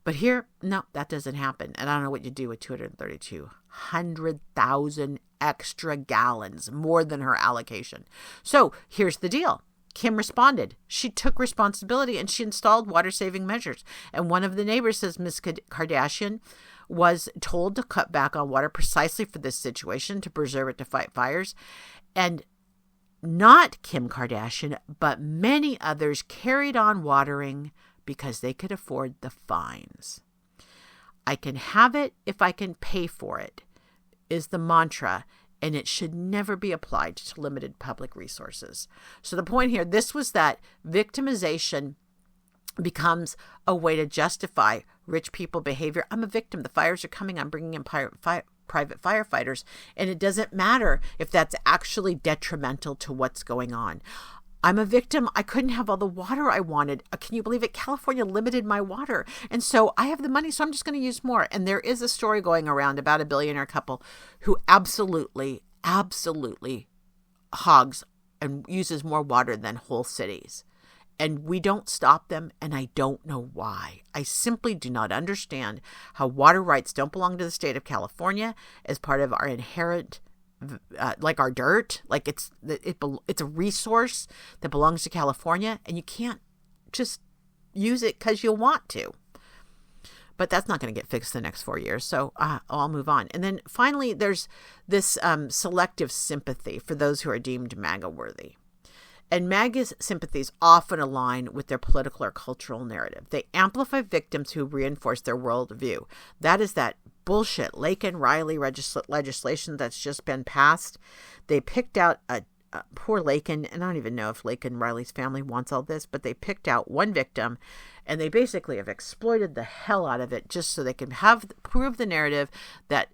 But here, no, that doesn't happen. And I don't know what you do with 232,000 extra gallons, more than her allocation. So here's the deal. Kim responded. She took responsibility and she installed water-saving measures. And one of the neighbors says Ms. Kardashian was told to cut back on water precisely for this situation, to preserve it to fight fires. And not Kim Kardashian, but many others carried on watering because they could afford the fines. I can have it if I can pay for it, is the mantra, and it should never be applied to limited public resources. So the point here, this was that victimization becomes a way to justify rich people behavior. I'm a victim. The fires are coming. I'm bringing in private firefighters. And it doesn't matter if that's actually detrimental to what's going on. I'm a victim. I couldn't have all the water I wanted. Can you believe it? California limited my water. And so I have the money, so I'm just going to use more. And there is a story going around about a billionaire couple who absolutely hogs and uses more water than whole cities. And we don't stop them, and I don't know why. I simply do not understand how water rights don't belong to the state of California as part of our inherent like our dirt, like it's a resource that belongs to California, and you can't just use it because you want to. But that's not going to get fixed the next 4 years. So I'll move on. And then finally, there's this selective sympathy for those who are deemed MAGA worthy. And MAGA's sympathies often align with their political or cultural narrative. They amplify victims who reinforce their worldview. That is that bullshit Laken-Riley legislation that's just been passed. They picked out a poor Laken, and I don't even know if Laken-Riley's family wants all this, but they picked out one victim, and they basically have exploited the hell out of it just so they can prove the narrative that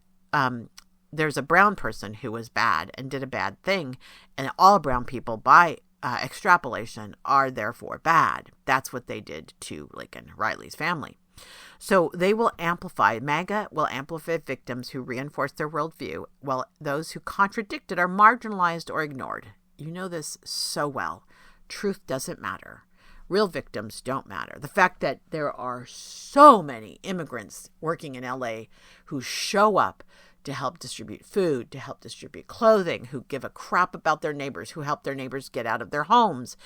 there's a brown person who was bad and did a bad thing, and all brown people, by extrapolation, are therefore bad. That's what they did to Laken-Riley's family. So MAGA will amplify victims who reinforce their worldview, while those who contradict it are marginalized or ignored. You know this so well. Truth doesn't matter. Real victims don't matter. The fact that there are so many immigrants working in LA who show up to help distribute food, to help distribute clothing, who give a crap about their neighbors, who help their neighbors get out of their homes.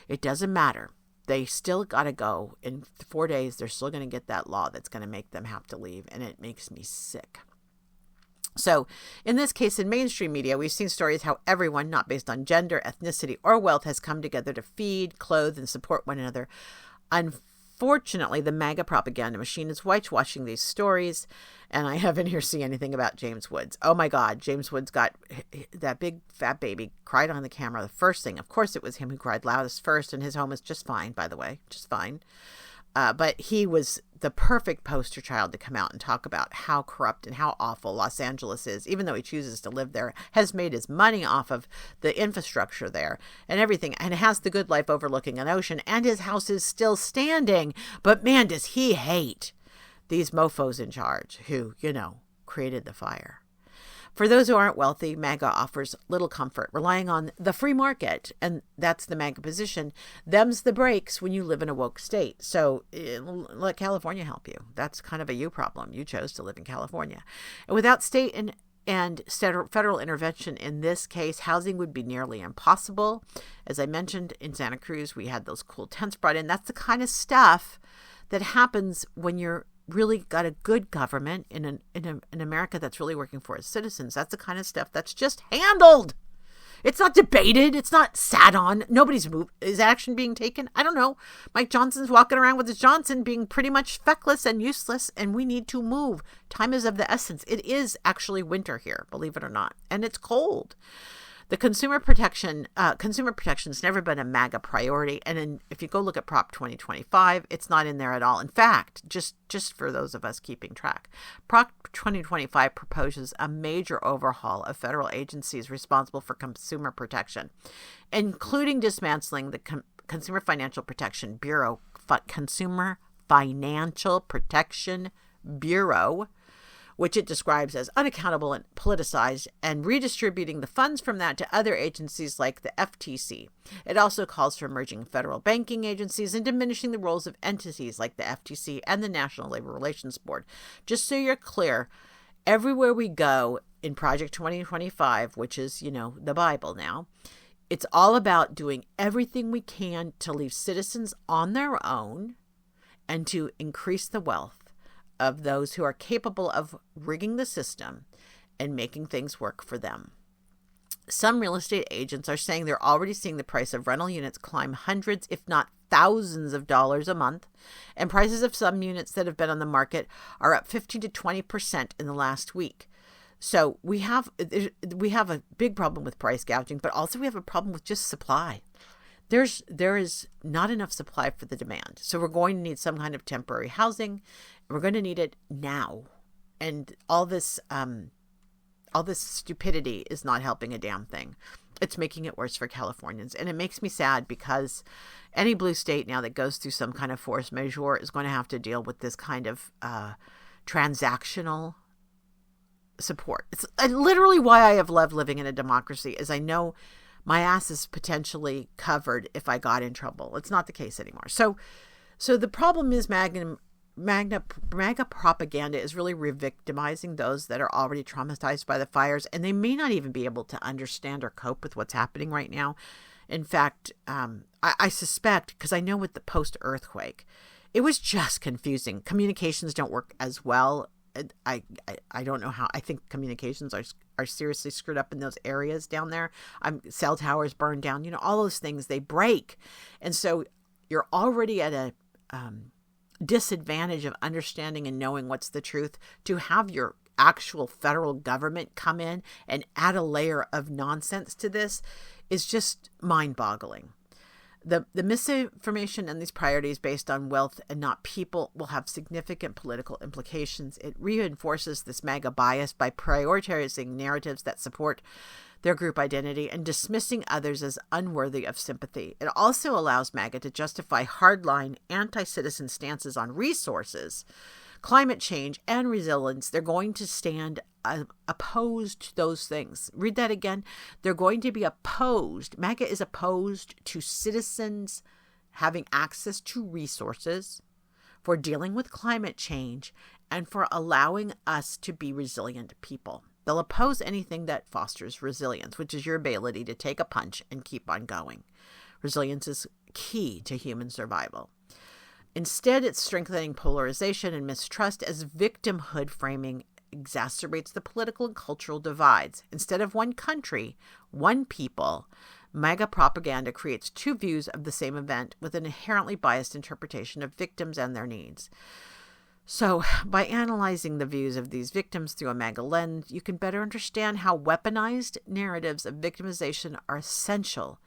It doesn't matter. They still got to go. In 4 days, they're still going to get that law that's going to make them have to leave, and it makes me sick. So in this case, in mainstream media, we've seen stories how everyone, not based on gender, ethnicity, or wealth, has come together to feed, clothe, and support one another. Unfortunately, the MAGA propaganda machine is whitewashing these stories, and I haven't here seen anything about James Woods. Oh my God, James Woods got that big fat baby, cried on the camera. The first thing, of course, it was him who cried loudest first, and his home is just fine, by the way, just fine. But he was the perfect poster child to come out and talk about how corrupt and how awful Los Angeles is, even though he chooses to live there, has made his money off of the infrastructure there and everything, and has the good life overlooking an ocean, and his house is still standing. But man, does he hate these mofos in charge who, created the fire. For those who aren't wealthy, MAGA offers little comfort, relying on the free market, and that's the MAGA position. Them's the breaks when you live in a woke state. So let California help you. That's kind of a you problem. You chose to live in California. And without state and federal intervention in this case, housing would be nearly impossible. As I mentioned, in Santa Cruz, we had those cool tents brought in. That's the kind of stuff that happens when you're really got a good government in America that's really working for its citizens. That's the kind of stuff that's just handled. It's not debated. It's not sat on. Nobody's moved. Is action being taken? I don't know. Mike Johnson's walking around with his Johnson being pretty much feckless and useless, and we need to move. Time is of the essence. It is actually winter here, believe it or not, and it's cold. The consumer protection's never been a MAGA priority, and if you go look at Prop 2025, it's not in there at all. In fact, just for those of us keeping track, Prop 2025 proposes a major overhaul of federal agencies responsible for consumer protection, including dismantling the Consumer Financial Protection Bureau, Consumer Financial Protection Bureau, which it describes as unaccountable and politicized, and redistributing the funds from that to other agencies like the FTC. It also calls for merging federal banking agencies and diminishing the roles of entities like the FTC and the National Labor Relations Board. Just so you're clear, everywhere we go in Project 2025, which is, the Bible now, it's all about doing everything we can to leave citizens on their own and to increase the wealth of those who are capable of rigging the system and making things work for them. Some real estate agents are saying they're already seeing the price of rental units climb hundreds, if not thousands of dollars a month, and prices of some units that have been on the market are up 15 to 20% in the last week. So we have a big problem with price gouging, but also we have a problem with just supply. There is not enough supply for the demand. So we're going to need some kind of temporary housing. We're going to need it now. And all this stupidity is not helping a damn thing. It's making it worse for Californians. And it makes me sad because any blue state now that goes through some kind of force majeure is going to have to deal with this kind of transactional support. It's literally why I have loved living in a democracy, is I know my ass is potentially covered if I got in trouble. It's not the case anymore. So the problem is MAGA propaganda is really re-victimizing those that are already traumatized by the fires, and they may not even be able to understand or cope with what's happening right now. In fact, I suspect, because I know with the post-earthquake, It was just confusing. Communications don't work as well. I don't know how. I think communications are seriously screwed up in those areas down there. Cell towers burned down. All those things, they break. And so you're already at a disadvantage of understanding and knowing what's the truth. To have your actual federal government come in and add a layer of nonsense to this is just mind-boggling. The misinformation and these priorities based on wealth and not people will have significant political implications. It reinforces this MAGA bias by prioritizing narratives that support their group identity and dismissing others as unworthy of sympathy. It also allows MAGA to justify hardline anti-citizen stances on resources, climate change, and resilience. They're going to stand opposed to those things. Read that again. They're going to be opposed. MAGA is opposed to citizens having access to resources, for dealing with climate change, and for allowing us to be resilient people. They'll oppose anything that fosters resilience, which is your ability to take a punch and keep on going. Resilience is key to human survival. Instead, it's strengthening polarization and mistrust as victimhood framing exacerbates the political and cultural divides. Instead of one country, one people, MAGA propaganda creates two views of the same event with an inherently biased interpretation of victims and their needs. So, by analyzing the views of these victims through a MAGA lens, you can better understand how weaponized narratives of victimization are essential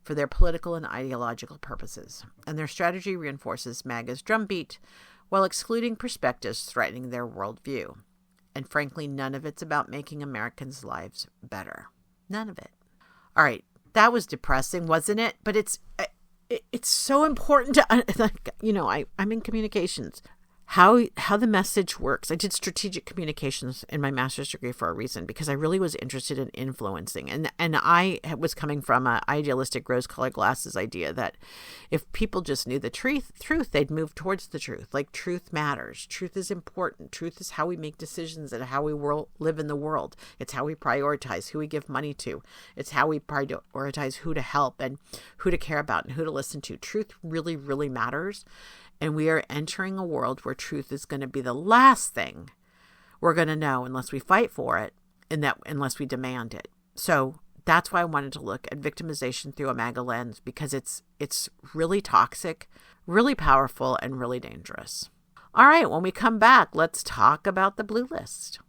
for their political and ideological purposes, and their strategy reinforces MAGA's drumbeat while excluding perspectives threatening their worldview. And frankly, none of it's about making Americans' lives better. None of it. All right, that was depressing, wasn't it? But it's so important to, I'm in communications. How the message works. I did strategic communications in my master's degree for a reason, because I really was interested in influencing. And I was coming from an idealistic rose-colored glasses idea that if people just knew the truth, they'd move towards the truth. Like, truth matters. Truth is important. Truth is how we make decisions and how we live in the world. It's how we prioritize who we give money to. It's how we prioritize who to help and who to care about and who to listen to. Truth really, really matters. And we are entering a world where truth is going to be the last thing we're going to know unless we fight for it, and that unless we demand it. So that's why I wanted to look at victimization through a MAGA lens, because it's really toxic, really powerful, and really dangerous. All right, when we come back, let's talk about the blue list.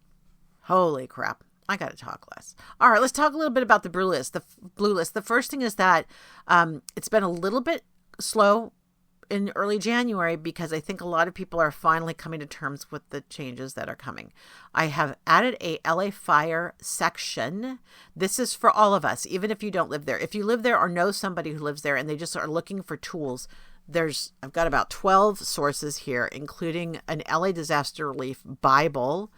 Holy crap. I got to talk less. All right, let's talk a little bit about the blue list. The first thing is that it's been a little bit slow in early January, because I think a lot of people are finally coming to terms with the changes that are coming. I have added a LA fire section. This is for all of us, even if you don't live there. If you live there or know somebody who lives there and they just are looking for tools, I've got about 12 sources here, including an LA disaster relief Bible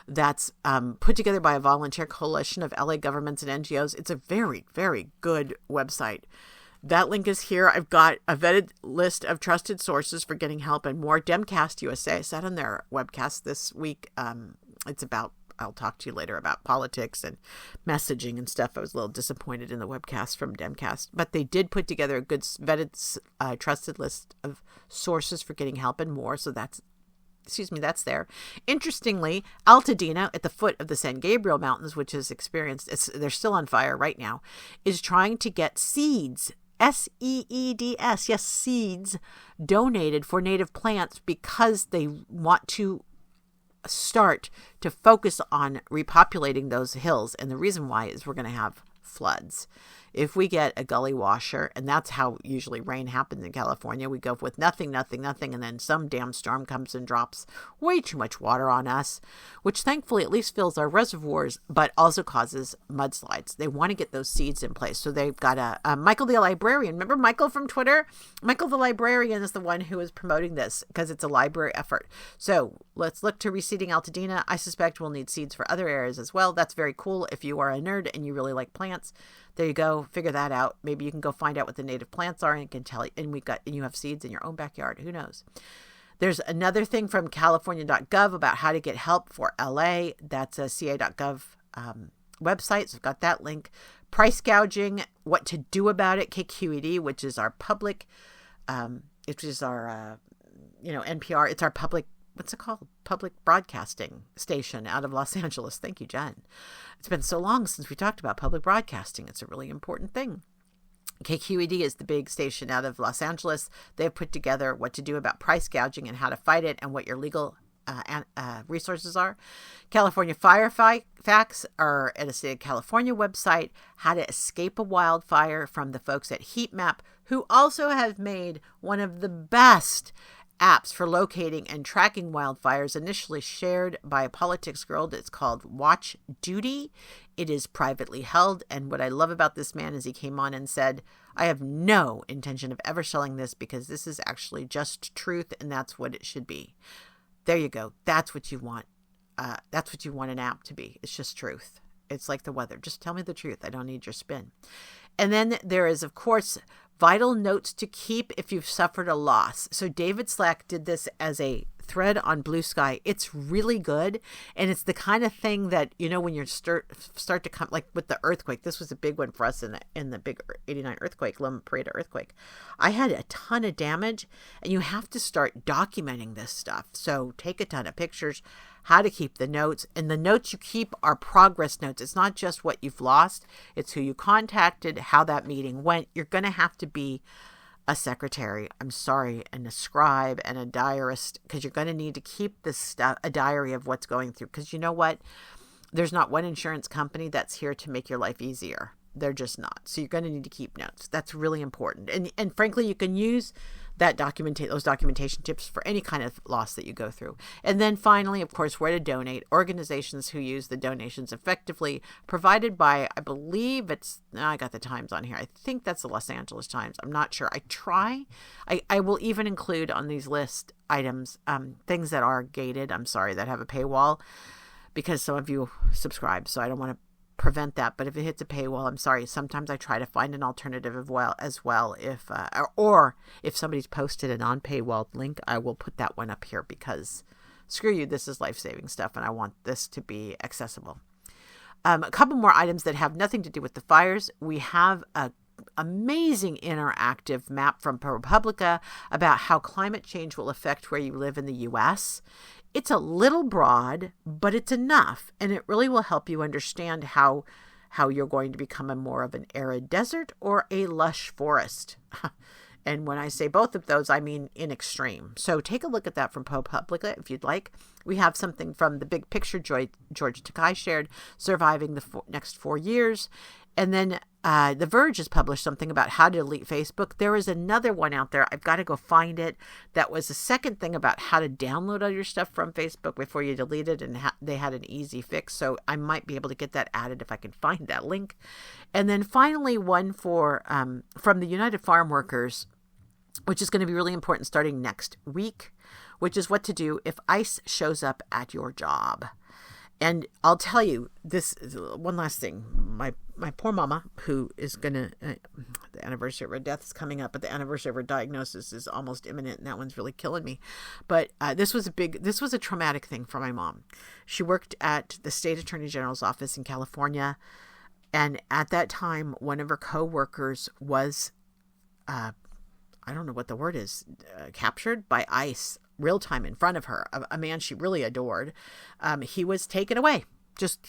that's put together by a volunteer coalition of LA governments and NGOs. It's a very, very good website. That link is here. I've got a vetted list of trusted sources for getting help and more. Demcast USA, I sat on their webcast this week. I'll talk to you later about politics and messaging and stuff. I was a little disappointed in the webcast from Demcast, but they did put together a good vetted, trusted list of sources for getting help and more. So that's there. Interestingly, Altadena, at the foot of the San Gabriel Mountains, which has they're still on fire right now, is trying to get seeds, SEEDS, yes, seeds, donated for native plants, because they want to start to focus on repopulating those hills. And the reason why is we're going to have floods. If we get a gully washer, and that's how usually rain happens in California, we go with nothing, and then some damn storm comes and drops way too much water on us, which thankfully at least fills our reservoirs, but also causes mudslides. They want to get those seeds in place. So they've got Michael the librarian. Remember Michael from Twitter? Michael the librarian is the one who is promoting this, because it's a library effort. So let's look to reseeding Altadena. I suspect we'll need seeds for other areas as well. That's very cool. If you are a nerd and you really like plants, there you go. Figure that out. Maybe you can go find out what the native plants are and can tell you. And you have seeds in your own backyard. Who knows? There's another thing from California.gov about how to get help for LA. That's a ca.gov website. So I've got that link. Price gouging, what to do about it. KQED, which is our public, which is our NPR. It's our public, what's it called? Public broadcasting station out of Los Angeles. Thank you, Jen. It's been so long since we talked about public broadcasting. It's a really important thing. KQED is the big station out of Los Angeles. They've put together what to do about price gouging and how to fight it and what your legal resources are. California Fire Facts are at a State of California website. How to escape a wildfire from the folks at Heat Map, who also have made one of the best apps for locating and tracking wildfires, initially shared by a politics girl. It's called Watch Duty. It is privately held. And what I love about this man is he came on and said, I have no intention of ever selling this because this is actually just truth and that's what it should be. There you go. That's what you want. That's what you want an app to be. It's just truth. It's like the weather. Just tell me the truth. I don't need your spin. And then there is, of course, vital notes to keep if you've suffered a loss. So David Slack did this as a thread on Blue Sky. It's really good. And it's the kind of thing that, when you start to come, like with the earthquake, this was a big one for us in the big 89 earthquake, Loma Prieta earthquake. I had a ton of damage and you have to start documenting this stuff. So take a ton of pictures, how to keep the notes, and the notes you keep are progress notes. It's not just what you've lost. It's who you contacted, how that meeting went. You're going to have to be a secretary, and a scribe and a diarist, because you're going to need to keep this stuff, a diary of what's going through. Because you know what? There's not one insurance company that's here to make your life easier. They're just not. So you're going to need to keep notes. That's really important. And frankly, you can use those documentation tips for any kind of loss that you go through. And then finally, of course, where to donate. Organizations who use the donations effectively, provided by, I believe I got the Times on here. I think that's the Los Angeles Times. I'm not sure. I will even include on these list items, things that are gated, that have a paywall, because some of you subscribe. So I don't want to prevent that, but if it hits a paywall, I'm sorry. Sometimes I try to find an alternative as well. If somebody's posted a non-paywall link, I will put that one up here because screw you, this is life-saving stuff and I want this to be accessible. A couple more items that have nothing to do with the fires. We have a amazing interactive map from ProPublica about how climate change will affect where you live in the U.S. It's a little broad, but it's enough, and it really will help you understand how you're going to become more of an arid desert or a lush forest. And when I say both of those, I mean in extreme. So take a look at that from ProPublica if you'd like. We have something from the big picture George Takei shared, surviving the next 4 years. And then The Verge has published something about how to delete Facebook. There is another one out there. I've got to go find it. That was the second thing about how to download all your stuff from Facebook before you delete it. And they had an easy fix. So I might be able to get that added if I can find that link. And then finally, one for from the United Farm Workers, which is going to be really important starting next week, which is what to do if ICE shows up at your job. And I'll tell you this is one last thing. My poor mama, who is going to, the anniversary of her death is coming up, but the anniversary of her diagnosis is almost imminent, and that one's really killing me. But this was a traumatic thing for my mom. She worked at the State Attorney General's office in California, and at that time, one of her co-workers was, I don't know what the word is, captured by ICE. Real time in front of her, a man she really adored. He was taken away.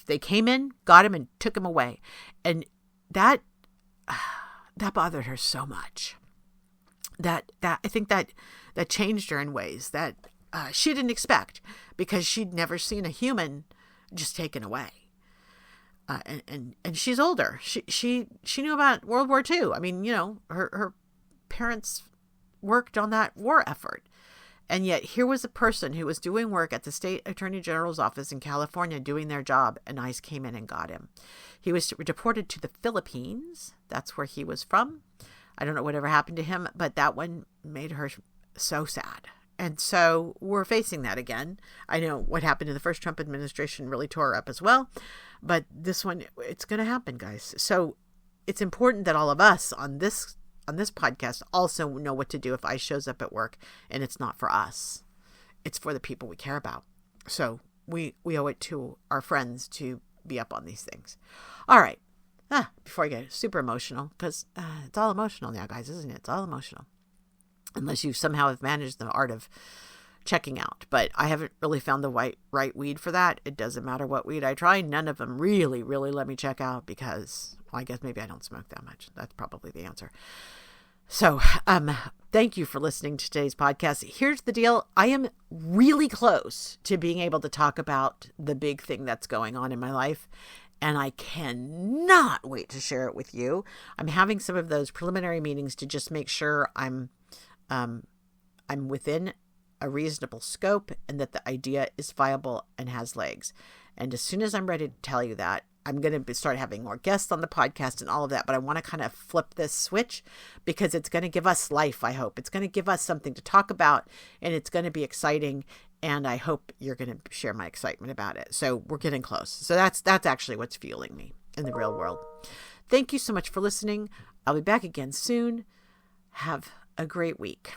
They came in, got him, and took him away. And that bothered her so much. That I think that changed her in ways that she didn't expect, because she'd never seen a human just taken away. And she's older. She knew about World War II. I mean, her parents worked on that war effort. And yet here was a person who was doing work at the State Attorney General's office in California doing their job, and ICE came in and got him. He was deported to the Philippines. That's where he was from. I don't know whatever happened to him, but that one made her so sad. And so we're facing that again. I know what happened in the first Trump administration really tore her up as well. But this one, it's going to happen, guys. So it's important that all of us on this podcast also know what to do if ICE shows up at work and it's not for us. It's for the people we care about. So we owe it to our friends to be up on these things. All right. Before I get super emotional, because it's all emotional now, guys, isn't it? It's all emotional. unless you somehow have managed the art of checking out. But I haven't really found the right weed for that. It doesn't matter what weed I try. None of them really let me check out because, well, I guess maybe I don't smoke that much. That's probably the answer. So, thank you for listening to today's podcast. Here's the deal. I am really close to being able to talk about the big thing that's going on in my life, and I cannot wait to share it with you. I'm having some of those preliminary meetings to just make sure I'm within a reasonable scope and that the idea is viable and has legs. And as soon as I'm ready to tell you that, I'm going to start having more guests on the podcast and all of that. But I want to kind of flip this switch because it's going to give us life, I hope. It's going to give us something to talk about, and it's going to be exciting. And I hope you're going to share my excitement about it. So we're getting close. So that's actually what's fueling me in the real world. Thank you so much for listening. I'll be back again soon. Have a great week.